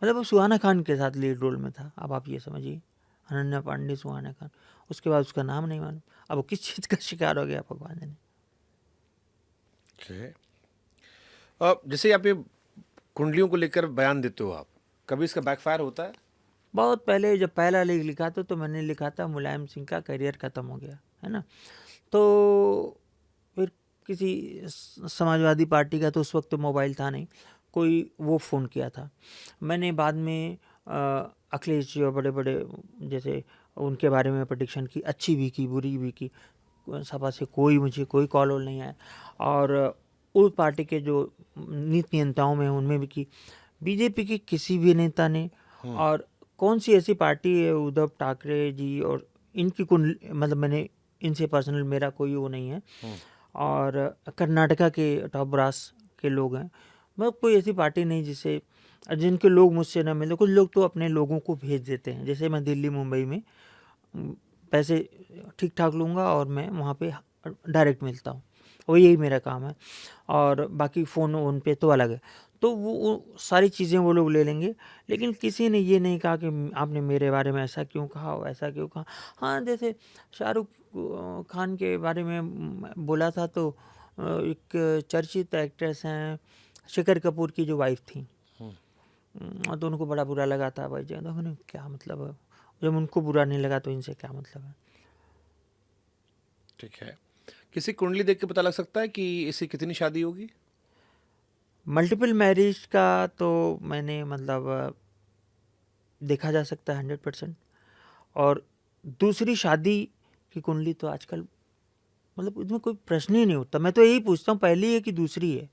मतलब वो सुहाना खान के साथ लीड रोल में था, अब आप ये समझिए, अनन्या पांडे, सुहाना खान, उसके बाद उसका नाम नहीं मालूम। अब वो किस चीज़ का शिकार हो गया भगवान जाने। जैसे आप ये कुंडलियों को लेकर बयान देते हो, आप कभी इसका बैकफायर होता है? बहुत पहले जब पहला लेख लिखा था तो मैंने लिखा था मुलायम सिंह का करियर ख़त्म हो गया है ना। तो फिर किसी समाजवादी पार्टी का, तो उस वक्त तो मोबाइल था नहीं, कोई वो फ़ोन किया था। मैंने बाद में अखिलेश जी और बड़े बड़े जैसे उनके बारे में प्रेडिक्शन की, अच्छी भी की बुरी भी की, सपा से मुझे कोई कॉल वॉल नहीं आया, और उस पार्टी के जो नीति नियंताओं में उनमें भी की। बीजेपी के किसी भी नेता ने, और कौन सी ऐसी पार्टी है, उद्धव ठाकरे जी और इनकी मतलब मैंने इनसे पर्सनल मेरा कोई वो नहीं है। और कर्नाटका के टॉप ब्रास के लोग हैं, मतलब कोई ऐसी पार्टी नहीं जिसे जिनके लोग मुझसे ना मिले। कुछ लोग तो अपने लोगों को भेज देते हैं, जैसे मैं दिल्ली मुंबई में पैसे ठीक ठाक लूँगा और मैं वहाँ पे डायरेक्ट मिलता हूँ, और यही मेरा काम है। और बाकी फ़ोन वोन पे तो अलग है, तो वो सारी चीज़ें वो लोग ले लेंगे। लेकिन किसी ने ये नहीं कहा कि आपने मेरे बारे में ऐसा क्यों कहा, ऐसा क्यों कहा। हाँ, जैसे शाहरुख खान के बारे में बोला था, तो एक चर्चित एक्ट्रेस हैं शिखर कपूर की जो वाइफ थी, तो उनको बड़ा बुरा लगा था। भाई जी, तो क्या मतलब है, जब उनको बुरा नहीं लगा तो इनसे क्या मतलब है। ठीक है, किसी कुंडली देख के पता लग सकता है कि इसकी कितनी शादी होगी? मल्टीपल मैरिज का तो मैंने मतलब देखा जा सकता है 100%। और दूसरी शादी की कुंडली तो आजकल मतलब इसमें कोई प्रश्न ही नहीं उठता। मैं तो यही पूछता हूँ, पहली है कि दूसरी है।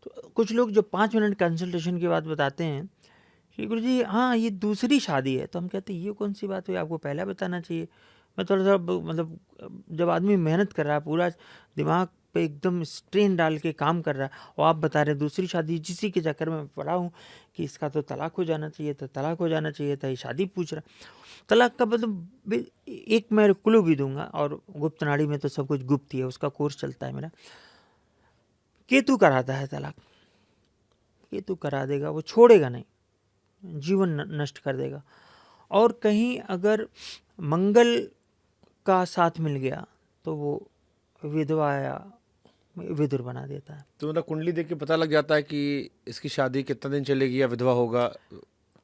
तो कुछ लोग जो 5 मिनट कंसल्टेशन के बाद बताते हैं कि गुरुजी हाँ ये दूसरी शादी है, तो हम कहते हैं ये कौन सी बात हुई, आपको पहले बताना चाहिए। मैं थोड़ा सा मतलब, जब आदमी मेहनत कर रहा है, पूरा दिमाग पे एकदम स्ट्रेन डाल के काम कर रहा है, और आप बता रहे हैं दूसरी शादी, जिसी के चक्कर में पड़ा हूँ कि इसका तो तलाक हो जाना चाहिए था, तलाक हो जाना चाहिए था, ये शादी पूछ रहा। तलाक का मतलब एक मैं क्लू भी दूंगा, और गुप्त नाड़ी में तो सब कुछ गुप्त ही है, उसका कोर्स चलता है मेरा। केतु कराता है तलाक, केतु करा देगा, वो छोड़ेगा नहीं, जीवन नष्ट कर देगा। और कहीं अगर मंगल का साथ मिल गया तो वो विधवा या विधुर बना देता है। तो मतलब कुंडली देख के पता लग जाता है कि इसकी शादी कितना दिन चलेगी या विधवा होगा?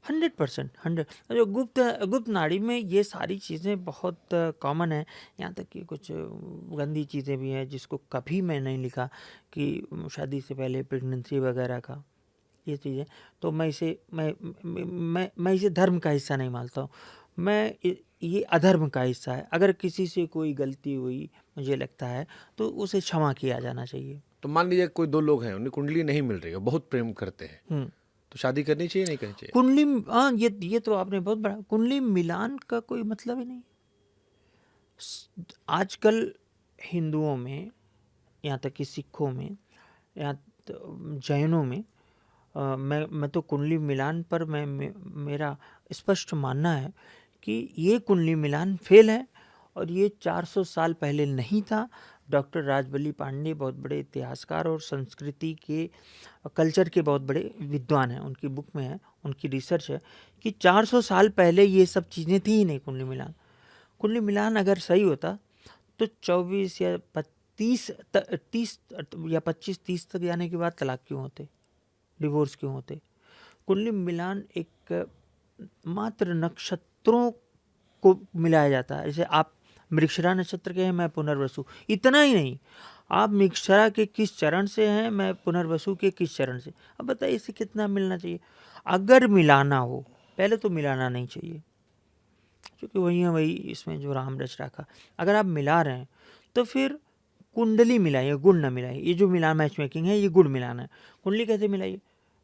100%, 100। जो गुप्त नाड़ी में ये सारी चीज़ें बहुत कॉमन है। यहाँ तक कि कुछ गंदी चीज़ें भी हैं जिसको कभी मैं नहीं लिखा कि शादी से पहले प्रेगनेंसी वगैरह का, ये चीज़ें तो मैं इसे धर्म का हिस्सा नहीं मानता हूँ। ये अधर्म का हिस्सा है। अगर किसी से कोई गलती हुई मुझे लगता है तो उसे क्षमा किया जाना चाहिए। तो मान लीजिए कोई दो लोग हैं, उन्हें कुंडली नहीं मिल रही है, बहुत प्रेम करते हैं, तो शादी करनी चाहिए नहीं करनी चाहिए? कुंडली, हाँ, ये तो आपने बहुत बड़ा, कुंडली मिलान का कोई मतलब ही नहीं। आजकल हिंदुओं में, यहाँ तक कि सिखों में, यहाँ जैनों में, मैं तो कुंडली मिलान पर मेरा स्पष्ट मानना है कि ये कुंडली मिलान फेल है और ये 400 साल पहले नहीं था। डॉक्टर राजबली पांडे बहुत बड़े इतिहासकार और संस्कृति के कल्चर के बहुत बड़े विद्वान हैं, उनकी बुक में है, उनकी रिसर्च है कि 400 साल पहले ये सब चीज़ें थी ही नहीं। कुंडली मिलान अगर सही होता तो 24 या 30 या 25-30 तक जाने के बाद तलाक क्यों होते, डिवोर्स क्यों होते? कुंडली मिलान एक मात्र नक्षत्रों को मिलाया जाता है। जैसे आप मृगशिरा नक्षत्र के हैं, मैं पुनर्वसु, इतना ही नहीं, आप मृगशिरा के किस चरण से हैं, मैं पुनर्वसु के किस चरण से। अब बताइए इसे कितना मिलना चाहिए? अगर मिलाना हो पहले तो मिलाना नहीं चाहिए, क्योंकि वही इसमें जो राम रच रखा। अगर आप मिला रहे हैं तो फिर कुंडली मिलाइए, गुण न मिलाइए। ये जो मिला मैच मेकिंग है, ये गुण मिलाना है। कुंडली कैसे मिलाइए?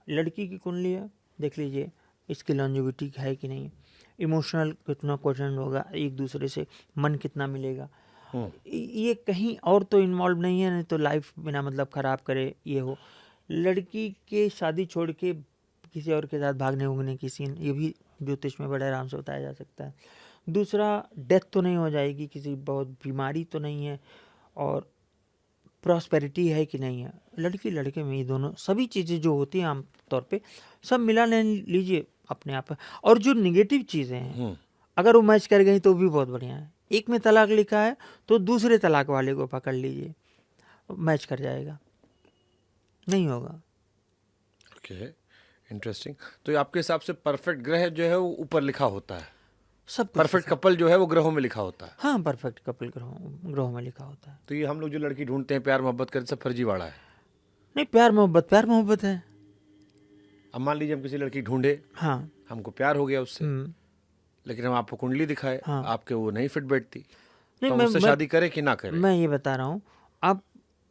लड़की की कुंडली है, देख लीजिए इसकी लॉन्जिविटी है कि नहीं, इमोशनल कितना क्वेश्चन होगा, एक दूसरे से मन कितना मिलेगा, ये कहीं और तो इन्वॉल्व नहीं है, नहीं तो लाइफ बिना मतलब खराब करे ये हो। लड़की के शादी छोड़ के किसी और के साथ भागने उगने की सीन, ये भी ज्योतिष में बड़े आराम से बताया जा सकता है। दूसरा, डेथ तो नहीं हो जाएगी, किसी बहुत बीमारी तो नहीं है, और प्रॉस्पेरिटी है कि नहीं है। लड़की लड़के में ये दोनों सभी चीज़ें जो होती हैं आमतौर पे सब मिला लीजिए अपने आप। और जो निगेटिव चीज़ें हैं अगर वो मैच कर गई तो भी बहुत बढ़िया है। एक में तलाक लिखा है तो दूसरे तलाक वाले को पकड़ लीजिए, मैच कर जाएगा, नहीं होगा। Okay, interesting. तो आपके हिसाब से परफेक्ट ग्रह जो है वो ऊपर लिखा होता है, सब परफेक्ट कपल जो है वो ग्रहों में लिखा होता है? हाँ, परफेक्ट कपल ग्रहों में लिखा होता है। तो ये हम लोग जो लड़की ढूंढते हैं, प्यार मोहब्बत करते, सब फर्जीवाड़ा है? नहीं, प्यार मोहब्बत है। अब मान लीजिए हम किसी लड़की ढूंढे, हाँ, हमको प्यार हो गया उससे, लेकिन हम आपको कुंडली दिखाए, हाँ, आपके वो नहीं फिट बैठती, नहीं, तो उससे शादी करें कि ना करें? मैं ये बता रहा हूँ, आप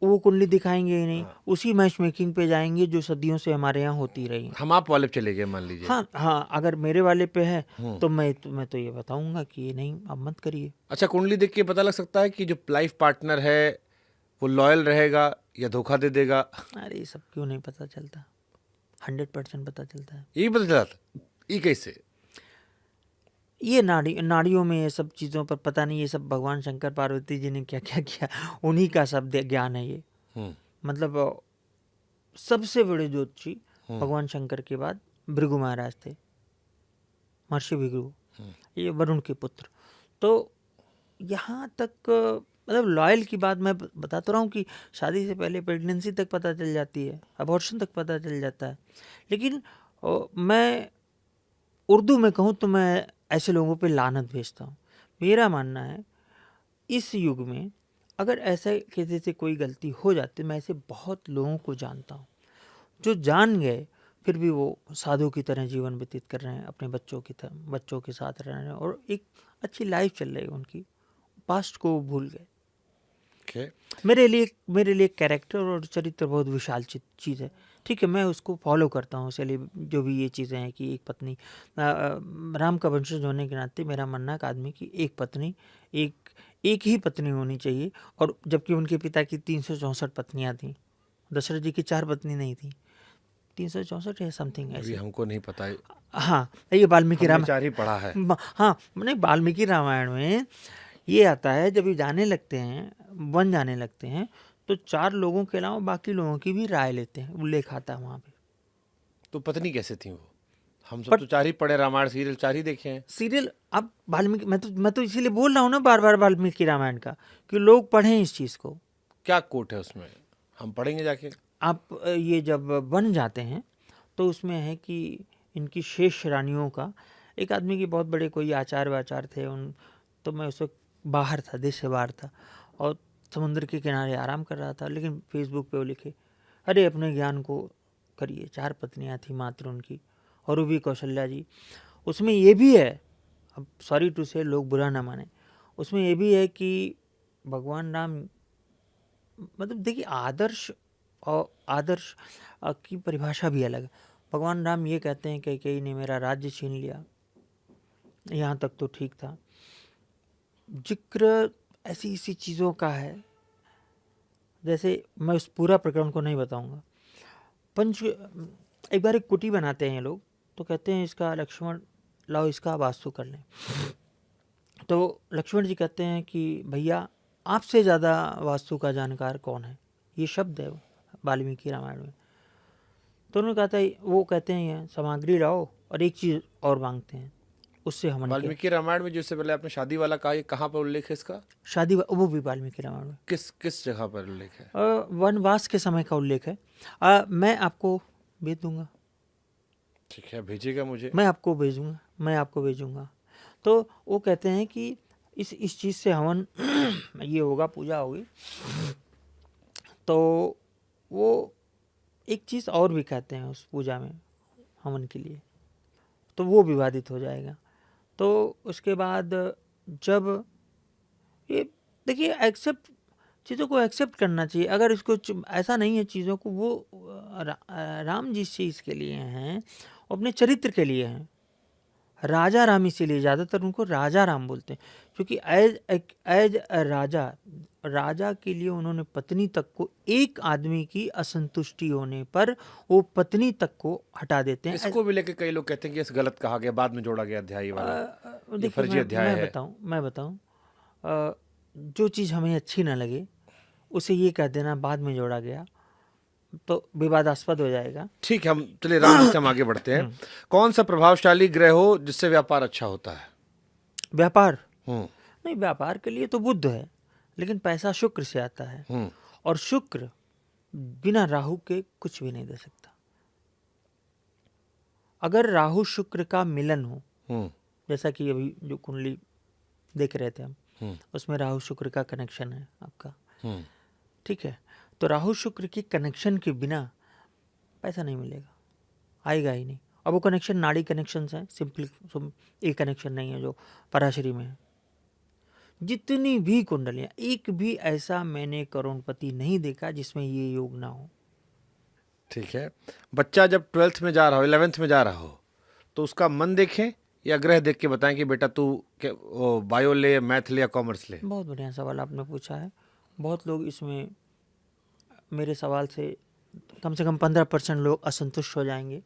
वो कुंडली दिखाएंगे ही नहीं, उसी मैच मेकिंग पे जाएंगे जो सदियों से हमारे यहाँ होती रही। हम आप वाले पे चले गए मान लीजिए। हाँ, अगर मेरे वाले पे है तो मैं तो ये बताऊंगा कि ये नहीं, आप मत करिए। अच्छा, कुंडली देख के पता लग सकता है कि जो लाइफ पार्टनर है वो लॉयल रहेगा या धोखा दे देगा? अरे ये सब क्यों नहीं पता चलता? 100% पता चलता है। ये पता चलता? ये कैसे? ये नाड़ियों में ये सब चीज़ों पर पता नहीं, ये सब भगवान शंकर पार्वती जी ने क्या क्या किया, उन्हीं का सब ज्ञान है ये। मतलब सबसे बड़े ज्योतिषी भगवान शंकर के बाद भृगु महाराज थे, महर्षि भृगु, ये वरुण के पुत्र। तो यहाँ तक मतलब लॉयल की बात मैं बता तो रहा हूँ कि शादी से पहले प्रेगनेंसी तक पता चल जाती है, अबॉर्शन तक पता चल जाता है। लेकिन मैं उर्दू में कहूँ तो मैं ऐसे लोगों पे लानत भेजता हूँ। मेरा मानना है इस युग में अगर ऐसे किसी से कोई गलती हो जाती, मैं ऐसे बहुत लोगों को जानता हूँ जो जान गए फिर भी वो साधु की तरह जीवन व्यतीत कर रहे हैं, अपने बच्चों के साथ रह रहे हैं और एक अच्छी लाइफ चल रही है उनकी, पास्ट को भूल गए। मेरे लिए कैरेक्टर और चरित्र बहुत विशाल चीज़ है। ठीक है, मैं उसको फॉलो करता हूँ, चलिए जो भी ये चीज़ें हैं कि एक पत्नी, राम का वंशज होने के नाते मेरा मानना है कि आदमी की एक पत्नी, एक ही पत्नी होनी चाहिए। और जबकि उनके पिता की 364 पत्नियाँ थीं, दशरथ जी की 4 पत्नी नहीं थी, 364 है समथिंग ऐसे, हमको नहीं पता है। हाँ, ये वाल्मीकि रामायण 4 ही पढ़ा है। हाँ, मैंने वाल्मीकि रामायण में ये आता है, जब ये जाने लगते हैं, वन जाने लगते हैं तो 4 लोगों के अलावा बाकी लोगों की भी राय लेते हैं, उल्लेख आता है वहाँ पे। तो पत्नी कैसे थी वो? हम सब पर तो 4 ही पढ़े, रामायण सीरियल 4 ही देखे हैं। सीरियल अब वाल्मीकि, मैं तो इसीलिए बोल रहा हूँ ना बार बार वाल्मीकि रामायण का, कि लोग पढ़ें इस चीज़ को। क्या कोट है उसमें? हम पढ़ेंगे जाके। आप ये जब बन जाते हैं तो उसमें है कि इनकी शेष रानियों का, एक आदमी की बहुत बड़े कोई आचार्य वाचार्य थे उन, तो मैं उस वक्त बाहर था, देश से बाहर था, और समुद्र के किनारे आराम कर रहा था, लेकिन फेसबुक पे वो लिखे, अरे अपने ज्ञान को करिए। 4 पत्नियां थी मात्र उनकी, और वो भी कौशल्या जी। उसमें ये भी है, अब सॉरी टू से, लोग बुरा ना माने, उसमें ये भी है कि भगवान राम, मतलब देखिए आदर्श और आदर्श की परिभाषा भी अलग है। भगवान राम ये कहते हैं कि कई ने मेरा राज्य छीन लिया, यहाँ तक तो ठीक था। जिक्र ऐसी ऐसी चीज़ों का है, जैसे मैं उस पूरा प्रकरण को नहीं बताऊंगा। एक बार एक कुटी बनाते हैं ये लोग, तो कहते हैं इसका लक्ष्मण लाओ इसका वास्तु कर लें। तो लक्ष्मण जी कहते हैं कि भैया आपसे ज़्यादा वास्तु का जानकार कौन है, ये शब्द है वाल्मीकि रामायण में। तो उन्होंने कहा था, वो कहते हैं सामग्री लाओ, और एक चीज़ और मांगते हैं, उससे हमन के वाल्मीकि रामायण में जिससे पहले आपने शादी वाला कहा, ये कहाँ पर उल्लेख है इसका? शादी, वो भी वाल्मीकि रामायण में किस किस जगह पर उल्लेख है? वनवास के समय का उल्लेख है। मैं आपको भेज दूंगा, ठीक है, भेजिएगा मुझे। मैं आपको भेजूंगा। तो वो कहते हैं कि इस चीज़ से हवन ये होगा, पूजा होगी। तो वो एक चीज़ और भी कहते हैं उस पूजा में हवन के लिए, तो वो विवादित हो जाएगा। तो उसके बाद जब ये देखिए, एक्सेप्ट, चीज़ों को एक्सेप्ट करना चाहिए। अगर इसको ऐसा नहीं है चीज़ों को, वो राम जिस चीज़ के लिए हैं, अपने चरित्र के लिए हैं। राजा राम इसीलिए ज़्यादातर उनको राजा राम बोलते हैं, क्योंकि एज राजा के लिए उन्होंने पत्नी तक को, एक आदमी की असंतुष्टि होने पर वो पत्नी तक को हटा देते हैं। इसको भी लेके कई लोग कहते हैं कि इस गलत कहा गया, बाद में जोड़ा गया अध्याय वाला, ये देखिए फर्जी अध्याय है। मैं बताऊं, जो चीज़ हमें अच्छी ना लगे उसे ये कह देना बाद में जोड़ा गया, तो विवादास्पद हो जाएगा। ठीक है, हम चलिए राम जी से हम आगे बढ़ते हैं। कौन सा प्रभावशाली ग्रह हो जिससे व्यापार अच्छा होता है? व्यापार नहीं, व्यापार के लिए तो बुध है, लेकिन पैसा शुक्र से आता है, और शुक्र बिना राहु के कुछ भी नहीं दे सकता। अगर राहु शुक्र का मिलन हो, जैसा कि अभी जो कुंडली देख रहे थे हम, उसमें राहु शुक्र का कनेक्शन है आपका, ठीक है, तो राहु शुक्र की कनेक्शन के बिना पैसा नहीं मिलेगा, आएगा ही नहीं। अब वो कनेक्शन नाड़ी कनेक्शन है, सिंपल एक कनेक्शन नहीं है जो पराशरी में है। जितनी भी कुंडलियां, एक भी ऐसा मैंने करोड़पति नहीं देखा जिसमें ये योग ना हो। ठीक है, बच्चा जब 12th में जा रहा हो, 11th में जा रहा हो, तो उसका मन देखें या ग्रह देख के बताएं कि बेटा तू बायो ले, मैथ ले या कॉमर्स ले? बहुत बढ़िया सवाल आपने पूछा है। बहुत लोग इसमें मेरे सवाल से कम से कम 15% लोग असंतुष्ट हो जाएंगे।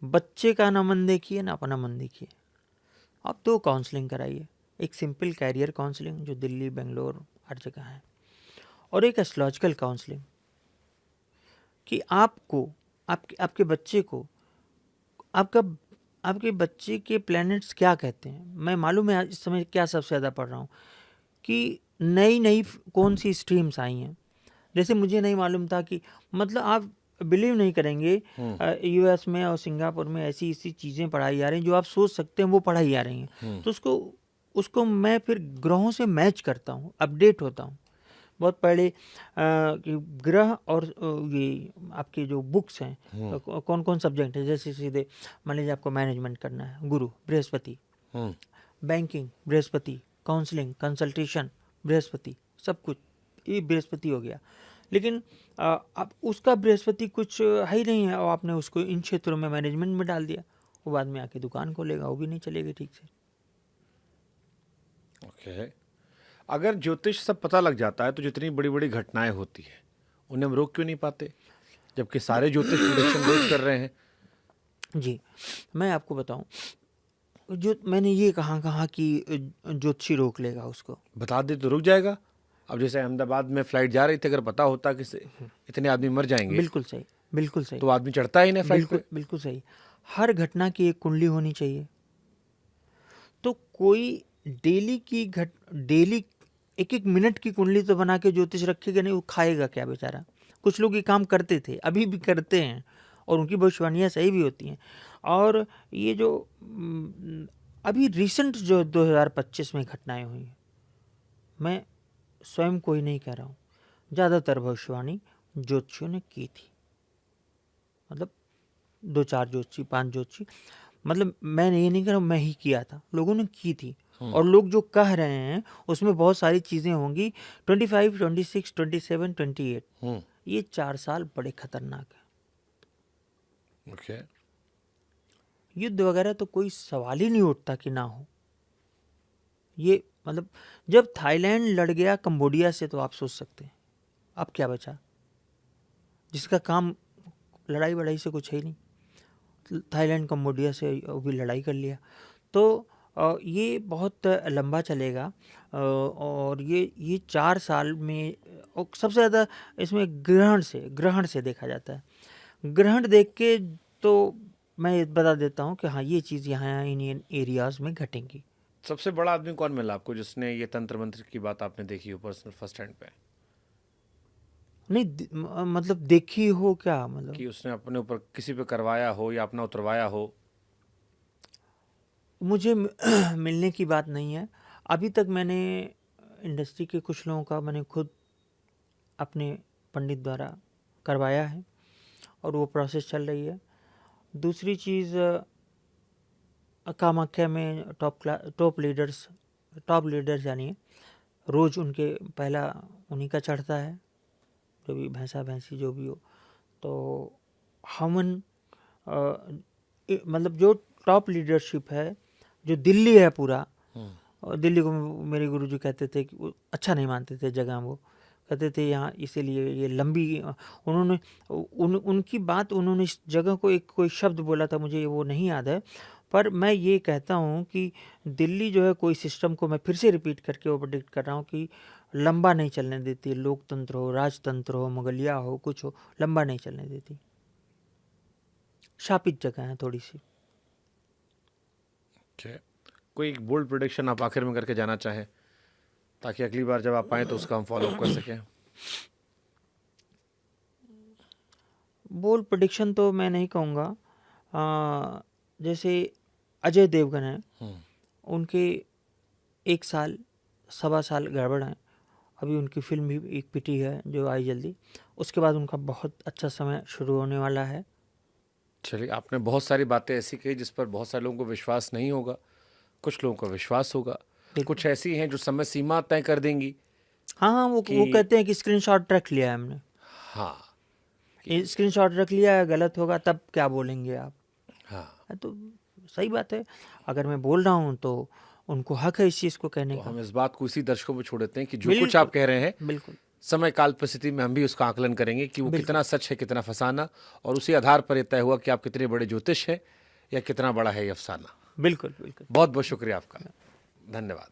बच्चे का ना मन देखिए ना अपना मन देखिए, आप 2 काउंसलिंग कराइए। एक सिंपल कैरियर काउंसलिंग जो दिल्ली, बेंगलोर हर जगह है, और एक एस्ट्रोलॉजिकल काउंसलिंग कि आपको आपके बच्चे को आपके बच्चे के प्लैनेट्स क्या कहते हैं। मैं मालूम है इस समय क्या सबसे ज़्यादा पढ़ रहा हूँ कि नई कौन सी स्ट्रीम्स आई हैं। जैसे मुझे नहीं मालूम था कि, मतलब आप बिलीव नहीं करेंगे, यूएस में और सिंगापुर में ऐसी ऐसी चीज़ें पढ़ाई जा रही हैं जो आप सोच सकते हैं वो पढ़ाई जा रही हैं। तो उसको मैं फिर ग्रहों से मैच करता हूँ, अपडेट होता हूँ। बहुत पहले कि ग्रह और ये आपके जो बुक्स हैं, कौन कौन सब्जेक्ट है, जैसे सीधे मान लीजिए आपको मैनेजमेंट करना है, गुरु Brihaspati, banking Brihaspati, counselling consultation Brihaspati, सब कुछ ये बृहस्पति हो गया। लेकिन अब उसका बृहस्पति कुछ है ही नहीं है, और आपने उसको इन क्षेत्रों में मैनेजमेंट में डाल दिया, वो बाद में आके दुकान खोलेगा, वो भी नहीं चलेगी ठीक से। ओके, अगर ज्योतिष सब पता लग जाता है तो जितनी बड़ी बड़ी घटनाएं होती है उन्हें हम रोक क्यों नहीं पाते, जबकि सारे ज्योतिष प्रेडिक्शन रोज कर रहे हैं? जी, मैं आपको बताऊं, जो मैंने ये कहा कि ज्योतिषी रोक लेगा उसको। बता दे तो रुक जाएगा। अब जैसे अहमदाबाद में फ्लाइट जा रही थी, अगर पता होता कि इतने आदमी मर जाएंगे, बिल्कुल सही, बिल्कुल सही, तो आदमी चढ़ता ही नहीं फ्लाइट बिल्कुल पे। बिल्कुल सही। हर घटना की एक कुंडली होनी चाहिए। तो कोई डेली एक एक मिनट की कुंडली तो बना के ज्योतिष रखेगा नहीं, वो खाएगा क्या बेचारा। कुछ लोग ये काम करते थे, अभी भी करते हैं, और उनकी भविष्यवाणियाँ सही भी होती हैं। और ये जो अभी रिसेंट जो 2025 में घटनाएं हुई हैं, मैं स्वयं को ही नहीं कह रहा हूँ, ज़्यादातर भविष्यवाणी ज्योतिषियों ने की थी। मतलब 2-4 ज्योतिषी, 5 ज्योतिषी, मतलब मैं ये नहीं कह रहा हूँ मैं ही किया था, लोगों ने की थी। और लोग जो कह रहे हैं उसमें बहुत सारी चीज़ें होंगी। 25, 26, 27, 28 ये 4 साल बड़े खतरनाक हैं। ओके। युद्ध वगैरह तो कोई सवाल ही नहीं उठता कि ना हो। ये मतलब जब थाईलैंड लड़ गया कंबोडिया से, तो आप सोच सकते हैं अब क्या बचा, जिसका काम लड़ाई वड़ाई से कुछ है ही नहीं। थाईलैंड कंबोडिया से भी लड़ाई कर लिया। तो ये बहुत लंबा चलेगा। और ये 4 साल में, और सबसे ज़्यादा इसमें ग्रहण से देखा जाता है। ग्रहण देख के तो मैं बता देता हूँ कि हाँ, ये चीज़ यहाँ इन एरियाज़ में घटेंगी। सबसे बड़ा आदमी कौन मिला आपको जिसने ये तंत्र मंत्र की बात आपने देखी हो पर्सनल फर्स्ट हैंड पे? नहीं मतलब देखी हो क्या, मतलब कि उसने अपने ऊपर किसी पे करवाया हो या अपना उतरवाया हो? मुझे मिलने की बात नहीं है। अभी तक मैंने इंडस्ट्री के कुछ लोगों का मैंने खुद अपने पंडित द्वारा करवाया है, और वो प्रोसेस चल रही है। दूसरी चीज़, कामाख्या में टॉप लीडर्स जानिए, रोज़ उनके पहला उन्हीं का चढ़ता है, जो भी भैंसा भैंसी जो भी हो। तो हमन मतलब जो टॉप लीडरशिप है, जो दिल्ली है पूरा, और दिल्ली को मेरे गुरुजी कहते थे कि वो अच्छा नहीं मानते थे जगह, वो कहते थे यहाँ इसीलिए ये लंबी, उन्होंने उनकी बात, उन्होंने इस जगह को एक कोई शब्द बोला था, मुझे वो नहीं याद है, पर मैं ये कहता हूँ कि दिल्ली जो है कोई सिस्टम को, मैं फिर से रिपीट करके वो प्रेडिक्ट कर रहा हूँ कि लंबा नहीं चलने देती। लोकतंत्र हो, राजतंत्र हो, मुगलिया हो, कुछ हो, लंबा नहीं चलने देती। शापित जगह है थोड़ी सी। कोई एक बोल्ड प्रेडिक्शन आप आखिर में करके जाना चाहें, ताकि अगली बार जब आप आए तो उसका हम फॉलो अप कर सकें? बोल्ड प्रेडिक्शन तो मैं नहीं कहूँगा। जैसे अजय देवगन है, उनके 1 साल 1.25 साल गड़बड़ है। अभी उनकी फिल्म भी एक पिटी है जो आई जल्दी, उसके बाद उनका बहुत अच्छा समय शुरू होने वाला है। चलिए, आपने बहुत सारी बातें ऐसी कही जिस पर बहुत सारे लोगों को विश्वास नहीं होगा, कुछ लोगों को विश्वास होगा, कुछ ऐसी हैं जो समय सीमा तय कर देंगी। हाँ, वो कहते हैं कि स्क्रीनशॉट रख लिया है हमने। हाँ, स्क्रीनशॉट रख लिया है, गलत होगा तब क्या बोलेंगे आप? हाँ, तो सही बात है, अगर मैं बोल रहा हूँ तो उनको हक है इस चीज़ को कहने तो का। हम इस बात को इसी दर्शकों पे छोड़ देते हैं कि जो कुछ आप कह रहे हैं, बिल्कुल समय काल परिस्थिति में हम भी उसका आकलन करेंगे कि वो कितना सच है, कितना फसाना, और उसी आधार पर यह तय हुआ कि आप कितने बड़े ज्योतिष हैं या कितना बड़ा है ये अफसाना। बिल्कुल बिल्कुल। बहुत बहुत शुक्रिया आपका, धन्यवाद।